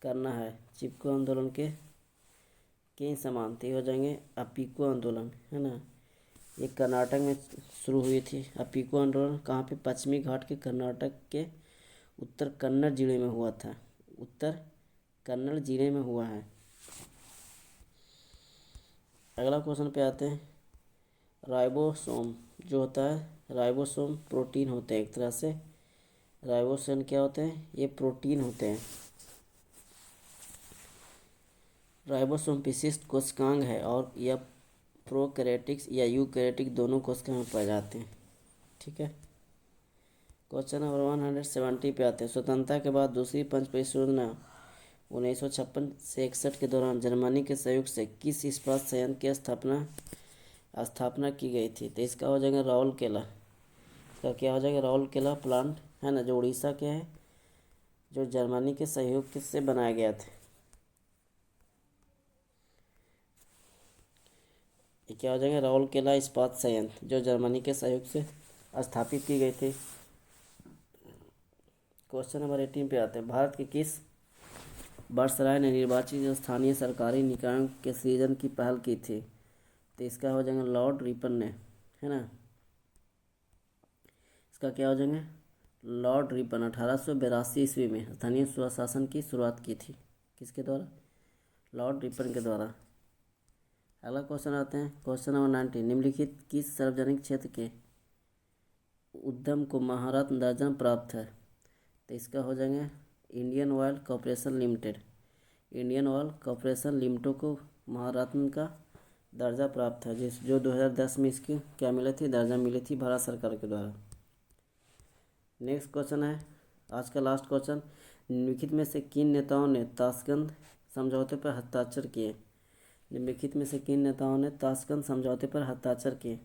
करना है? चिपको आंदोलन के समानते हो जाएंगे अपिको आंदोलन, है ना। ये कर्नाटक में शुरू हुई थी। अपिको आंदोलन कहाँ पे? पश्चिमी घाट के कर्नाटक के उत्तर कन्नड़ जिले में हुआ था। उत्तर कन्नड़ जिले में हुआ है। अगला क्वेश्चन पे आते हैं, राइबोसोम जो होता है, राइबोसोम प्रोटीन होते हैं एक तरह से। राइबोसोम क्या होते हैं? ये प्रोटीन होते हैं। राइबोसोम विशिष्ट कोशिकांग है और यह प्रोकैरियोटिक्स या यूकैरियोटिक दोनों कोशिकाओं में पाए जाते हैं। ठीक है। क्वेश्चन नंबर 170 पे आते हैं, स्वतंत्रता के बाद दूसरी पंच परियोजना 1956 से 61 के दौरान जर्मनी के सहयोग से किस इस्पात संयंत्र की स्थापना की गई थी? तो इसका हो जाएगा राउरकेला। इसका क्या हो जाएगा? राउरकेला प्लांट, है ना, जो उड़ीसा के है, जो जर्मनी के सहयोग से बनाया गया था। ये क्या हो जाएगा? राउरकेला इस्पात संयंत्र जो जर्मनी के सहयोग से स्थापित की गई थी। क्वेश्चन नंबर 18 पे आते हैं, भारत के किस वायसराय ने निर्वाचित स्थानीय सरकारी निकायों के सृजन की पहल की थी? तो इसका हो जाएगा लॉर्ड रिपन ने, है ना। इसका क्या हो जाएंगे? लॉर्ड रिपन 1882 ईस्वी में स्थानीय स्वशासन की शुरुआत की थी। किसके द्वारा? लॉर्ड रिपन के द्वारा। अगला क्वेश्चन आते हैं, क्वेश्चन नंबर 19, निम्नलिखित किस सार्वजनिक क्षेत्र के उद्यम को महारत्न दर्जा प्राप्त है? तो इसका हो जाएंगे Indian oil corporation limited. Indian oil corporation limited को महारत्न का दर्जा प्राप्त है, जो 2010 में इसकी क्या मिली थी? दर्जा मिली थी भारत सरकार के द्वारा। नेक्स्ट क्वेश्चन है आज का लास्ट क्वेश्चन, निम्नलिखित में से किन नेताओं ने ताशकंद समझौते पर हस्ताक्षर किए? निम्नलिखित में से किन नेताओं ने ताशकंद समझौते पर हस्ताक्षर किए?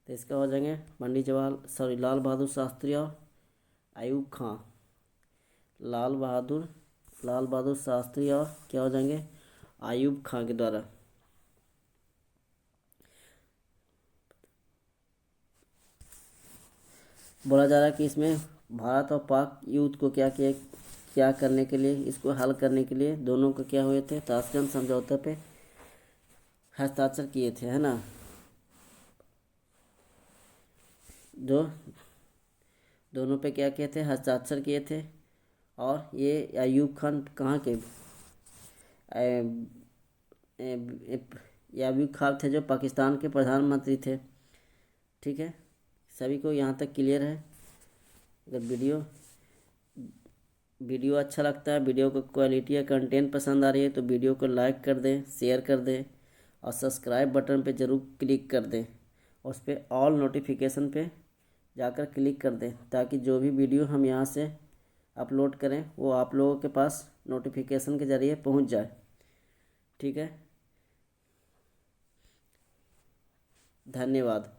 तो इसका हो जाएंगे पंडित लाल बहादुर शास्त्री और अयूब खां। लाल बहादुर शास्त्री और क्या हो जाएंगे? अयूब खां के द्वारा। बोला जा रहा है कि इसमें भारत और पाक युद्ध को क्या करने के लिए, इसको हल करने के लिए दोनों को क्या हुए थे? ताशकंद समझौते पे हस्ताक्षर किए थे, है ना। जो दोनों पे क्या किए थे? हस्ताक्षर किए थे। और ये अयूब खान कहाँ के? ये अयूब खान थे जो पाकिस्तान के प्रधानमंत्री थे। ठीक है, सभी को यहाँ तक क्लियर है? अगर वीडियो अच्छा लगता है, वीडियो को क्वालिटी या कंटेंट पसंद आ रही है तो वीडियो को लाइक कर दें, शेयर कर दें और सब्सक्राइब बटन पे ज़रूर क्लिक कर दें। उस पर ऑल नोटिफिकेशन पे जाकर क्लिक कर दें ताकि जो भी वीडियो हम यहाँ से अपलोड करें वो आप लोगों के पास नोटिफिकेशन के ज़रिए पहुँच जाए। ठीक है, धन्यवाद।